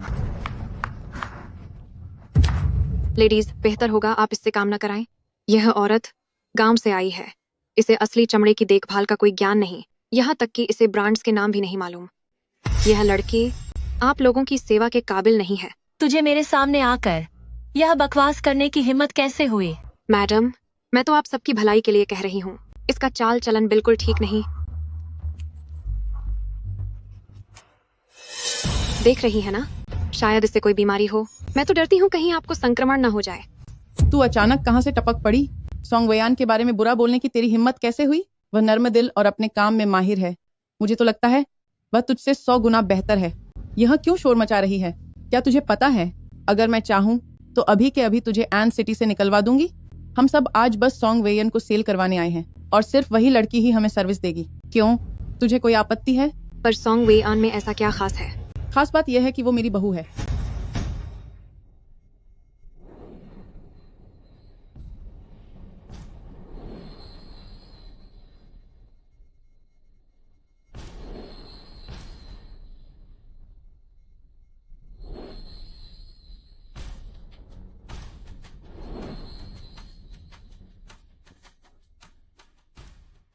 लेडीज, बेहतर होगा आप इससे काम न कराएं। यह औरत गांव से आई है। इसे असली चमड़े की देखभाल का कोई ज्ञान नहीं, यहाँ तक कि इसे ब्रांड्स के नाम भी नहीं मालूम। यह लड़की आप लोगों की सेवा के काबिल नहीं है। तुझे मेरे सामने आकर यह बकवास करने की हिम्मत कैसे हुई? मैडम, मैं तो आप सबकी भलाई के लिए कह रही हूँ। इसका चाल चलन बिल्कुल ठीक नहीं। देख रही है ना, शायद इससे कोई बीमारी हो। मैं तो डरती हूँ कहीं आपको संक्रमण न हो जाए। तू अचानक कहाँ से टपक पड़ी? सॉन्ग वेयान के बारे में बुरा बोलने की तेरी हिम्मत कैसे हुई? वह नर्म दिल और अपने काम में माहिर है। मुझे तो लगता है वह तुझसे 100 गुना बेहतर है। यह क्यों शोर मचा रही है? क्या तुझे पता है, अगर मैं चाहूँ तो अभी के अभी तुझे एन सिटी से निकलवा दूंगी। हम सब आज बस सॉन्ग वेयन को सेल करवाने आए हैं और सिर्फ वही लड़की ही हमें सर्विस देगी। क्यों, तुझे कोई आपत्ति है? पर सॉन्ग वेयान में ऐसा क्या खास है? खास बात यह है कि वो मेरी बहू है।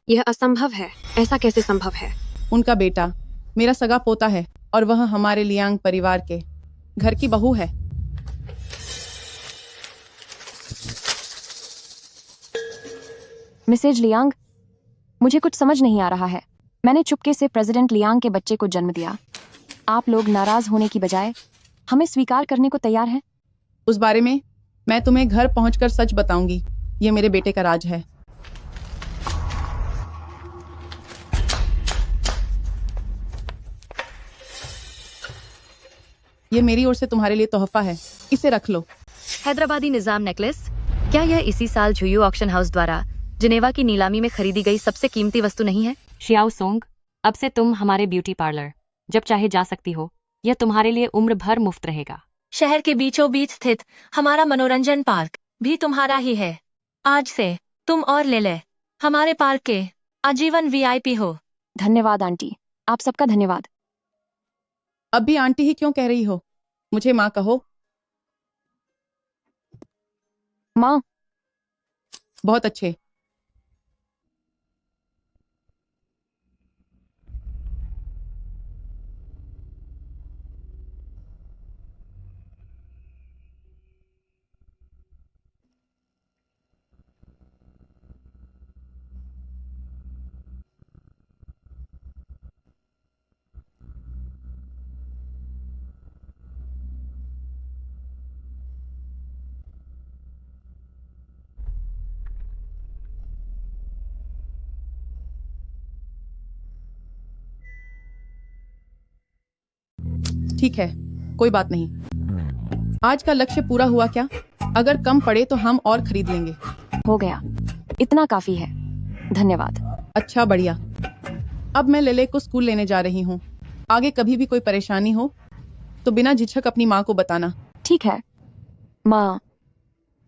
यह असंभव है। ऐसा कैसे संभव है? उनका बेटा मेरा सगा पोता है और वह हमारे लियांग परिवार के घर की बहू है। मिसेज लियांग, मुझे कुछ समझ नहीं आ रहा है। मैंने चुपके से प्रेसिडेंट लियांग के बच्चे को जन्म दिया। आप लोग नाराज होने की बजाय हमें स्वीकार करने को तैयार हैं। उस बारे में मैं तुम्हें घर पहुंचकर सच बताऊंगी। ये मेरे बेटे का राज है। ये मेरी ओर से तुम्हारे लिए तोहफा है, इसे रख लो। हैदराबादी निजाम नेकलेस, क्या यह इसी साल झुयू ऑक्शन हाउस द्वारा जिनेवा की नीलामी में खरीदी गई सबसे कीमती वस्तु नहीं है? शियाओ सोंग, अब से तुम हमारे ब्यूटी पार्लर जब चाहे जा सकती हो। यह तुम्हारे लिए उम्र भर मुफ्त रहेगा। शहर के बीचों बीच स्थित हमारा मनोरंजन पार्क भी तुम्हारा ही है। आज से तुम और लेले हमारे पार्क के आजीवन वीआईपी हो। धन्यवाद आंटी, आप सबका धन्यवाद। अब भी आंटी ही क्यों कह रही हो? मुझे माँ कहो। माँ। बहुत अच्छे। ठीक है, कोई बात नहीं। आज का लक्ष्य पूरा हुआ क्या? अगर कम पड़े तो हम और खरीद लेंगे। हो गया, इतना काफी है। धन्यवाद। अच्छा, बढ़िया। अब मैं लेले को स्कूल लेने जा रही हूँ। आगे कभी भी कोई परेशानी हो तो बिना झिझक अपनी माँ को बताना। ठीक है माँ।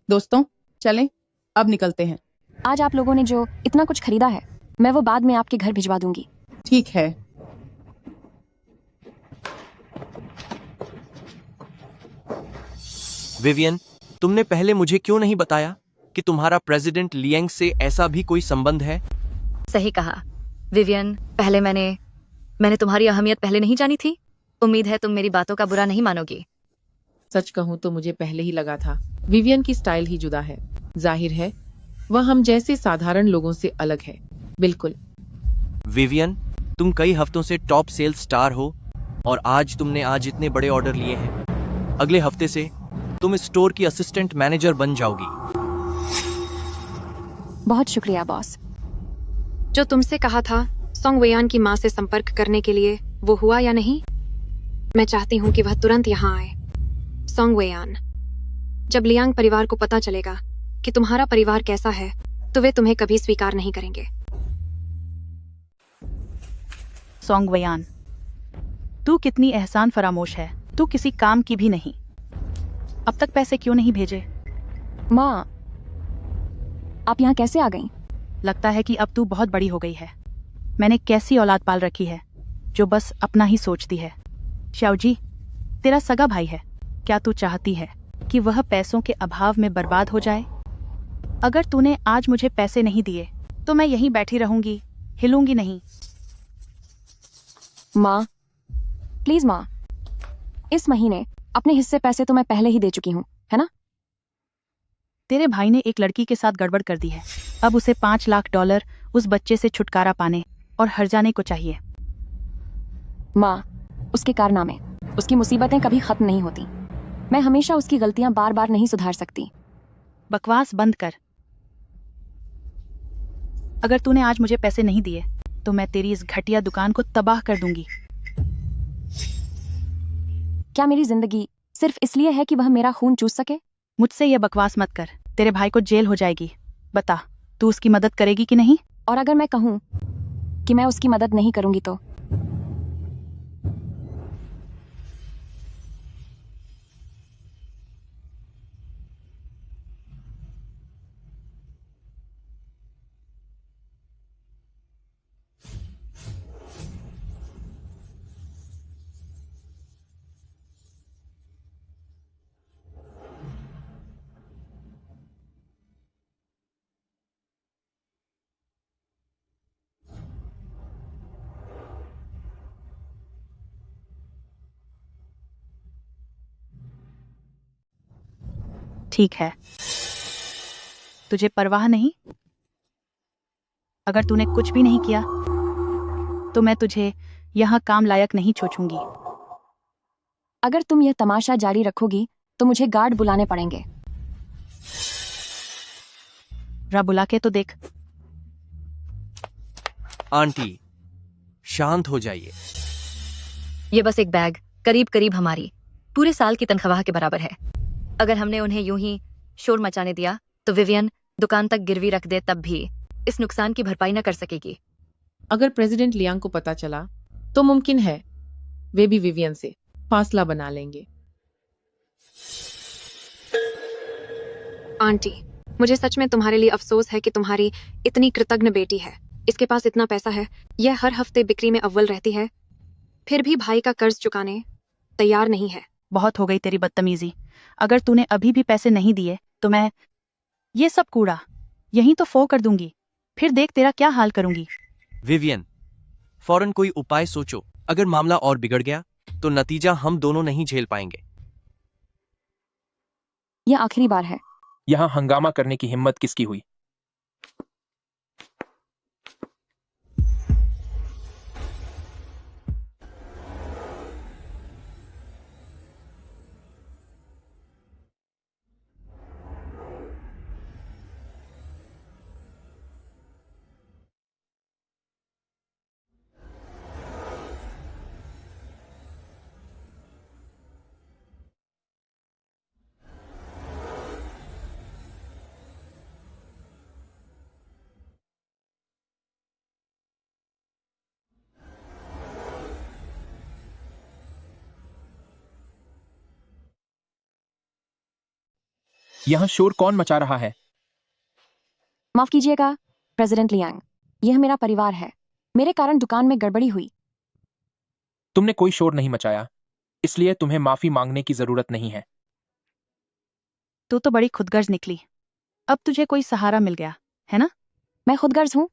दोस्तों, चलें, अब निकलते हैं। आज आप लोगों ने जो इतना कुछ खरीदा है, मैं वो बाद में आपके घर भिजवा दूंगी। ठीक है। विवियन, तुमने पहले मुझे क्यों नहीं बताया कि तुम्हारा प्रेसिडेंट लियांग से ऐसा भी कोई संबंध है? सही कहा विवियन, पहले मैंने तुम्हारी अहमियत पहले नहीं जानी थी। उम्मीद है तुम मेरी बातों का बुरा नहीं मानोगी। सच कहूँ तो मुझे पहले ही लगा था। विवियन की स्टाइल ही जुदा है। जाहिर है वह हम जैसे साधारण लोगों से अलग है। बिल्कुल। विवियन, तुम कई हफ्तों से टॉप सेल्स स्टार हो और आज तुमने इतने बड़े ऑर्डर लिए हैं। अगले हफ्ते से तुम इस स्टोर की असिस्टेंट मैनेजर बन जाओगी। बहुत शुक्रिया बॉस। जो तुमसे कहा था सॉन्ग वेयान की माँ से संपर्क करने के लिए, वो हुआ या नहीं? मैं चाहती हूँ कि वह तुरंत यहाँ आए। सॉन्ग वेयान, जब लियांग परिवार को पता चलेगा कि तुम्हारा परिवार कैसा है, तो वे तुम्हें कभी स्वीकार नहीं करेंगे। सॉन्ग वेयान, तू कितनी एहसान फरामोश है। तू किसी काम की भी नहीं। अब तक पैसे क्यों नहीं भेजे? माँ, आप यहाँ कैसे आ गईं? लगता है कि अब तू बहुत बड़ी हो गई है। मैंने कैसी औलाद पाल रखी है जो बस अपना ही सोचती है। श्याओजी, तेरा सगा भाई है। क्या तू चाहती है कि वह पैसों के अभाव में बर्बाद हो जाए? अगर तूने आज मुझे पैसे नहीं दिए तो मैं यहीं बैठी रहूंगी, हिलूंगी नहीं। माँ, प्लीज माँ, इस महीने अपने हिस्से पैसे तो मैं पहले ही दे चुकी हूँ, है ना? तेरे भाई ने एक लड़की के साथ गड़बड़ कर दी है। अब उसे $5 लाख उस बच्चे से छुटकारा पाने और हर जाने को चाहिए। माँ, उसके कारनामे, उसकी मुसीबतें कभी खत्म नहीं होती। मैं हमेशा उसकी गलतियां बार बार नहीं सुधार सकती। बकवास बंद कर। अगर तूने आज मुझे पैसे नहीं दिए तो मैं तेरी इस घटिया दुकान को तबाह कर दूंगी। क्या मेरी जिंदगी सिर्फ इसलिए है कि वह मेरा खून चूस सके? मुझसे यह बकवास मत कर, तेरे भाई को जेल हो जाएगी। बता, तू उसकी मदद करेगी कि नहीं? और अगर मैं कहूँ कि मैं उसकी मदद नहीं करूंगी तो? ठीक है, तुझे परवाह नहीं? अगर तूने कुछ भी नहीं किया तो मैं तुझे यहाँ काम लायक नहीं छोड़ूंगी। अगर तुम यह तमाशा जारी रखोगी तो मुझे गार्ड बुलाने पड़ेंगे। रा बुला के तो देख। आंटी, शांत हो जाइए। ये बस एक बैग करीब करीब हमारी पूरे साल की तनख्वाह के बराबर है। अगर हमने उन्हें यूं ही शोर मचाने दिया तो विवियन दुकान तक गिरवी रख दे तब भी इस नुकसान की भरपाई न कर सकेगी। अगर प्रेसिडेंट लियांग को पता चला तो मुमकिन है वे भी विवियन से फासला बना लेंगे। आंटी, मुझे सच में तुम्हारे लिए अफसोस है कि तुम्हारी इतनी कृतज्ञ बेटी है। इसके पास इतना पैसा है, यह हर हफ्ते बिक्री में अव्वल रहती है, फिर भी भाई का कर्ज चुकाने तैयार नहीं है। बहुत हो गई तेरी बदतमीजी। अगर तूने अभी भी पैसे नहीं दिए तो मैं ये सब कूड़ा यहीं तो फो कर दूंगी, फिर देख तेरा क्या हाल करूंगी। विवियन, फौरन कोई उपाय सोचो। अगर मामला और बिगड़ गया तो नतीजा हम दोनों नहीं झेल पाएंगे। यह आखिरी बार है। यहाँ हंगामा करने की हिम्मत किसकी हुई? यहाँ शोर कौन मचा रहा है? माफ कीजिएगा प्रेसिडेंट लियांग, यह मेरा परिवार है। मेरे कारण दुकान में गड़बड़ी हुई। तुमने कोई शोर नहीं मचाया, इसलिए तुम्हें माफी मांगने की जरूरत नहीं है। तू तो बड़ी खुदगर्ज निकली। अब तुझे कोई सहारा मिल गया है ना? मैं खुदगर्ज हूं?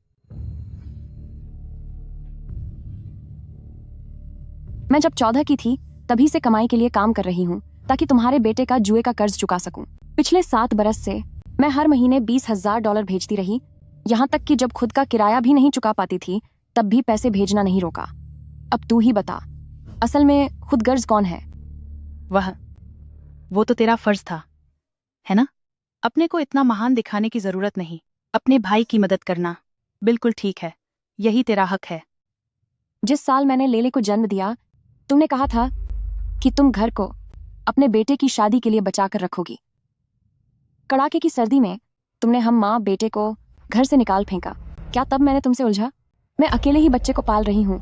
मैं जब 14 की थी तभी से कमाई के लिए काम कर रही हूँ ताकि तुम्हारे बेटे का जुए का कर्ज चुका सकूं। पिछले 7 बरस से मैं हर महीने $20,000 भेजती रही, यहाँ तक कि जब खुद का किराया भी नहीं चुका पाती थी तब भी पैसे भेजना नहीं रोका। अब तू ही बता, असल में खुदगर्ज कौन है? वो तो तेरा फर्ज था, है ना? अपने को इतना महान दिखाने की जरूरत नहीं। अपने भाई की मदद करना बिल्कुल ठीक है, यही तेरा हक है। जिस साल मैंने लेले को जन्म दिया, तुमने कहा था कि तुम घर को अपने बेटे की शादी के लिए बचा कर रखोगी। कड़ाके की सर्दी में तुमने हम माँ बेटे को घर से निकाल फेंका। क्या तब मैंने तुमसे उलझा? मैं अकेले ही बच्चे को पाल रही हूँ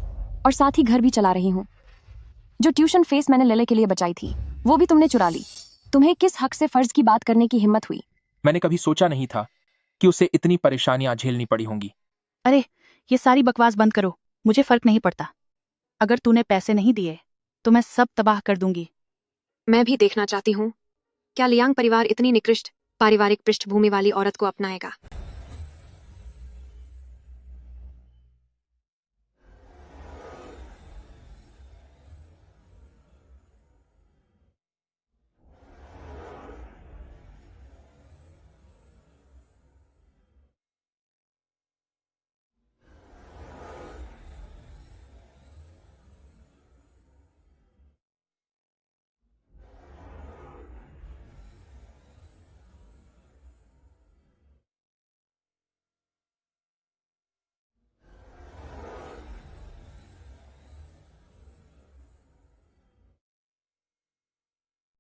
और साथ ही घर भी चला रही हूँ। जो ट्यूशन फीस मैंने लेले के लिए बचाई थी वो भी तुमने चुरा ली। तुम्हें किस हक से फर्ज की बात करने की हिम्मत हुई? मैंने कभी सोचा नहीं था कि उसे इतनी परेशानियां झेलनी पड़ी होंगी। अरे, ये सारी बकवास बंद करो, मुझे फर्क नहीं पड़ता। अगर तूने पैसे नहीं दिए तो मैं सब तबाह कर दूंगी। मैं भी देखना चाहती हूँ क्या लियांग परिवार इतनी निकृष्ट पारिवारिक पृष्ठभूमि वाली औरत को अपनाएगा?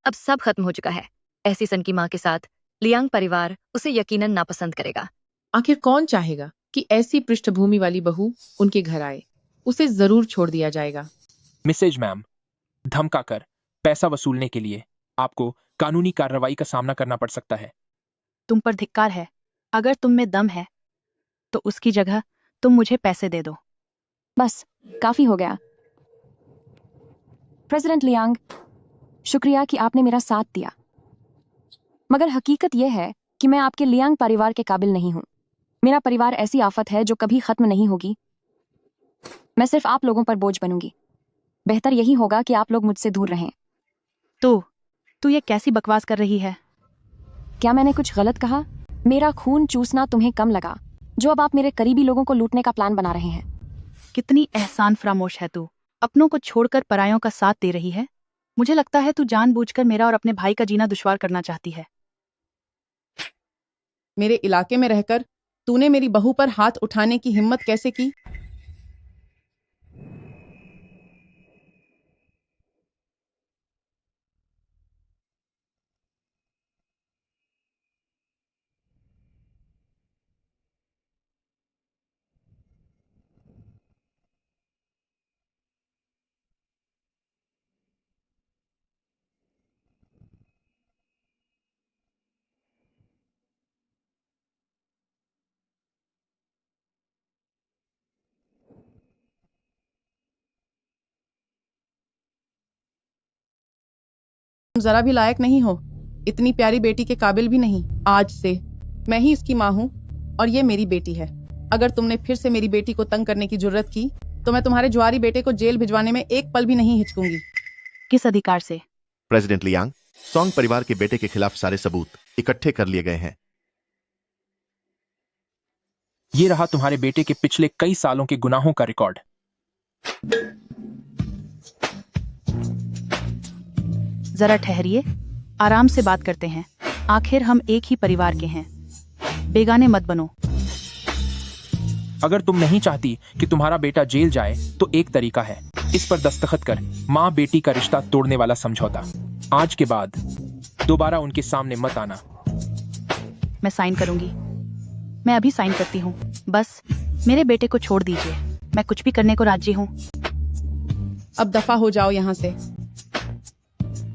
अब सब खत्म हो चुका है। ऐसी सन की माँ के साथ लियांग परिवार उसे यकीनन नापसंद करेगा। आखिर कौन चाहेगा कि ऐसी पृष्ठभूमि वाली बहू उनके घर आए? उसे जरूर छोड़ दिया जाएगा। मिसेज मैम, धमकाकर पैसा वसूलने के लिए आपको कानूनी कार्रवाई का सामना करना पड़ सकता है। तुम पर धिक्कार है। अगर तुम में दम है तो उसकी जगह तुम मुझे पैसे दे दो। बस काफी हो गया। प्रेसिडेंट लियांग, शुक्रिया कि आपने मेरा साथ दिया, मगर हकीकत यह है कि मैं आपके लियांग परिवार के काबिल नहीं हूं। मेरा परिवार ऐसी आफत है जो कभी खत्म नहीं होगी। मैं सिर्फ आप लोगों पर बोझ बनूंगी। बेहतर यही होगा कि आप लोग मुझसे दूर रहें। तू ये कैसी बकवास कर रही है? क्या मैंने कुछ गलत कहा? मेरा खून चूसना तुम्हें कम लगा, जो अब आप मेरे करीबी लोगों को लूटने का प्लान बना रहे हैं? कितनी एहसान फरामोश है तू। अपनों को छोड़कर परायों का साथ दे रही है। मुझे लगता है तू जानबूझकर मेरा और अपने भाई का जीना दुश्वार करना चाहती है। मेरे इलाके में रहकर तूने मेरी बहू पर हाथ उठाने की हिम्मत कैसे की? तुम जरा भी लायक नहीं हो, इतनी प्यारी बेटी के काबिल भी नहीं। आज से मैं ही इसकी माँ हूँ और ये मेरी बेटी है। अगर तुमने फिर से मेरी बेटी को तंग करने की जुर्रत की तो मैं तुम्हारे जुआरी बेटे को जेल भिजवाने में एक पल भी नहीं हिचकूंगी। किस अधिकार से? प्रेसिडेंट लियांग, सोंग परिवार के बेटे के खिलाफ सारे सबूत इकट्ठे कर लिए गए हैं। ये रहा तुम्हारे बेटे के पिछले कई सालों के गुनाहों का रिकॉर्ड। जरा ठहरिए, आराम से बात करते हैं। आखिर हम एक ही परिवार के हैं। बेगाने मत बनो। अगर तुम नहीं चाहती कि तुम्हारा बेटा जेल जाए तो एक तरीका है, इस पर दस्तखत कर माँ बेटी का रिश्ता तोड़ने वाला समझौता। आज के बाद दोबारा उनके सामने मत आना। मैं साइन करूंगी। मैं अभी साइन करती हूँ। बस मेरे बेटे को छोड़ दीजिए। मैं कुछ भी करने को राजी हूँ। अब दफा हो जाओ यहाँ से।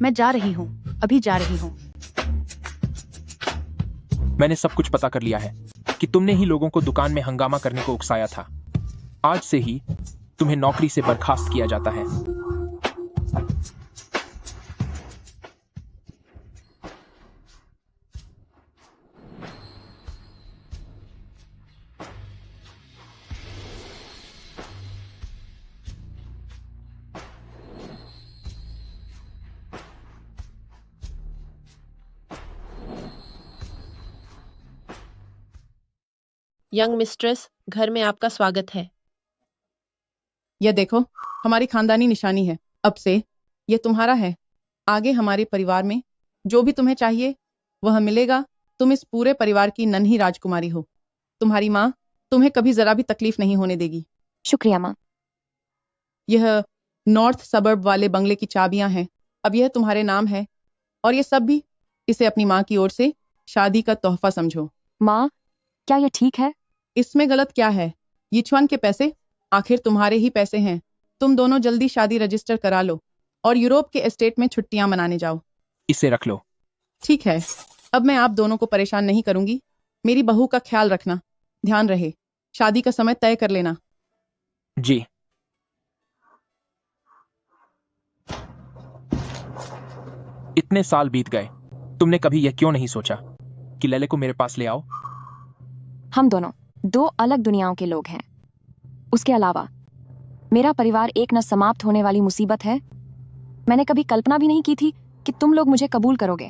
मैं जा रही हूँ, अभी जा रही हूँ। मैंने सब कुछ पता कर लिया है कि तुमने ही लोगों को दुकान में हंगामा करने को उकसाया था। आज से ही तुम्हें नौकरी से बर्खास्त किया जाता है। यंग मिस्ट्रेस, घर में आपका स्वागत है। यह देखो, हमारी खानदानी निशानी है। अब से यह तुम्हारा है। आगे हमारे परिवार में जो भी तुम्हें चाहिए वह मिलेगा। तुम इस पूरे परिवार की नन्ही राजकुमारी हो। तुम्हारी माँ तुम्हें कभी जरा भी तकलीफ नहीं होने देगी। शुक्रिया माँ। यह नॉर्थ सबर्ब वाले बंगले की चाबियां हैं। अब यह तुम्हारे नाम है और ये सब भी इसे अपनी माँ की ओर से शादी का तोहफा समझो। माँ, क्या यह ठीक है? इसमें गलत क्या है? यीचुआन के पैसे आखिर तुम्हारे ही पैसे हैं। तुम दोनों जल्दी शादी रजिस्टर करा लो और यूरोप के एस्टेट में छुट्टियां मनाने जाओ। इसे रख लो। ठीक है, अब मैं आप दोनों को परेशान नहीं करूंगी। मेरी बहू का ख्याल रखना। ध्यान रहे, शादी का समय तय कर लेना। जी। इतने साल बीत गए, तुमने कभी यह क्यों नहीं सोचा कि लेले को मेरे पास ले आओ? हम दोनों दो अलग दुनियाओं के लोग हैं। उसके अलावा मेरा परिवार एक न समाप्त होने वाली मुसीबत है। मैंने कभी कल्पना भी नहीं की थी कि तुम लोग मुझे कबूल करोगे।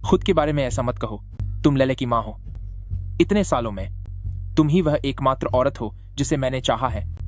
खुद के बारे में ऐसा मत कहो। तुम लेले की माँ हो। इतने सालों में तुम ही वह एकमात्र औरत हो जिसे मैंने चाहा है।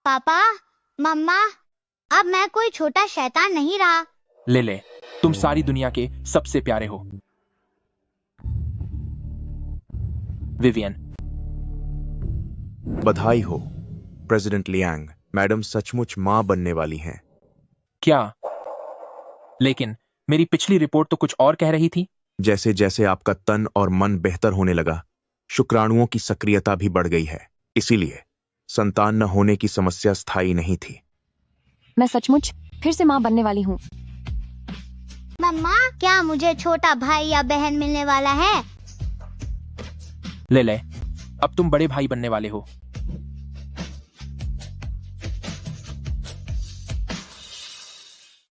पापा, मम्मा, अब मैं कोई छोटा शैतान नहीं रहा। लेले, तुम सारी दुनिया के सबसे प्यारे हो। विवियन। बधाई हो प्रेसिडेंट लियांग। मैडम सचमुच मां बनने वाली हैं। क्या? लेकिन मेरी पिछली रिपोर्ट तो कुछ और कह रही थी। जैसे जैसे आपका तन और मन बेहतर होने लगा, शुक्राणुओं की सक्रियता भी बढ़ गई है। इसीलिए संतान न होने की समस्या स्थायी नहीं थी। मैं सचमुच फिर से मां बनने वाली हूँ। मम्मा, क्या मुझे छोटा भाई या बहन मिलने वाला है? ले, अब तुम बड़े भाई बनने वाले हो।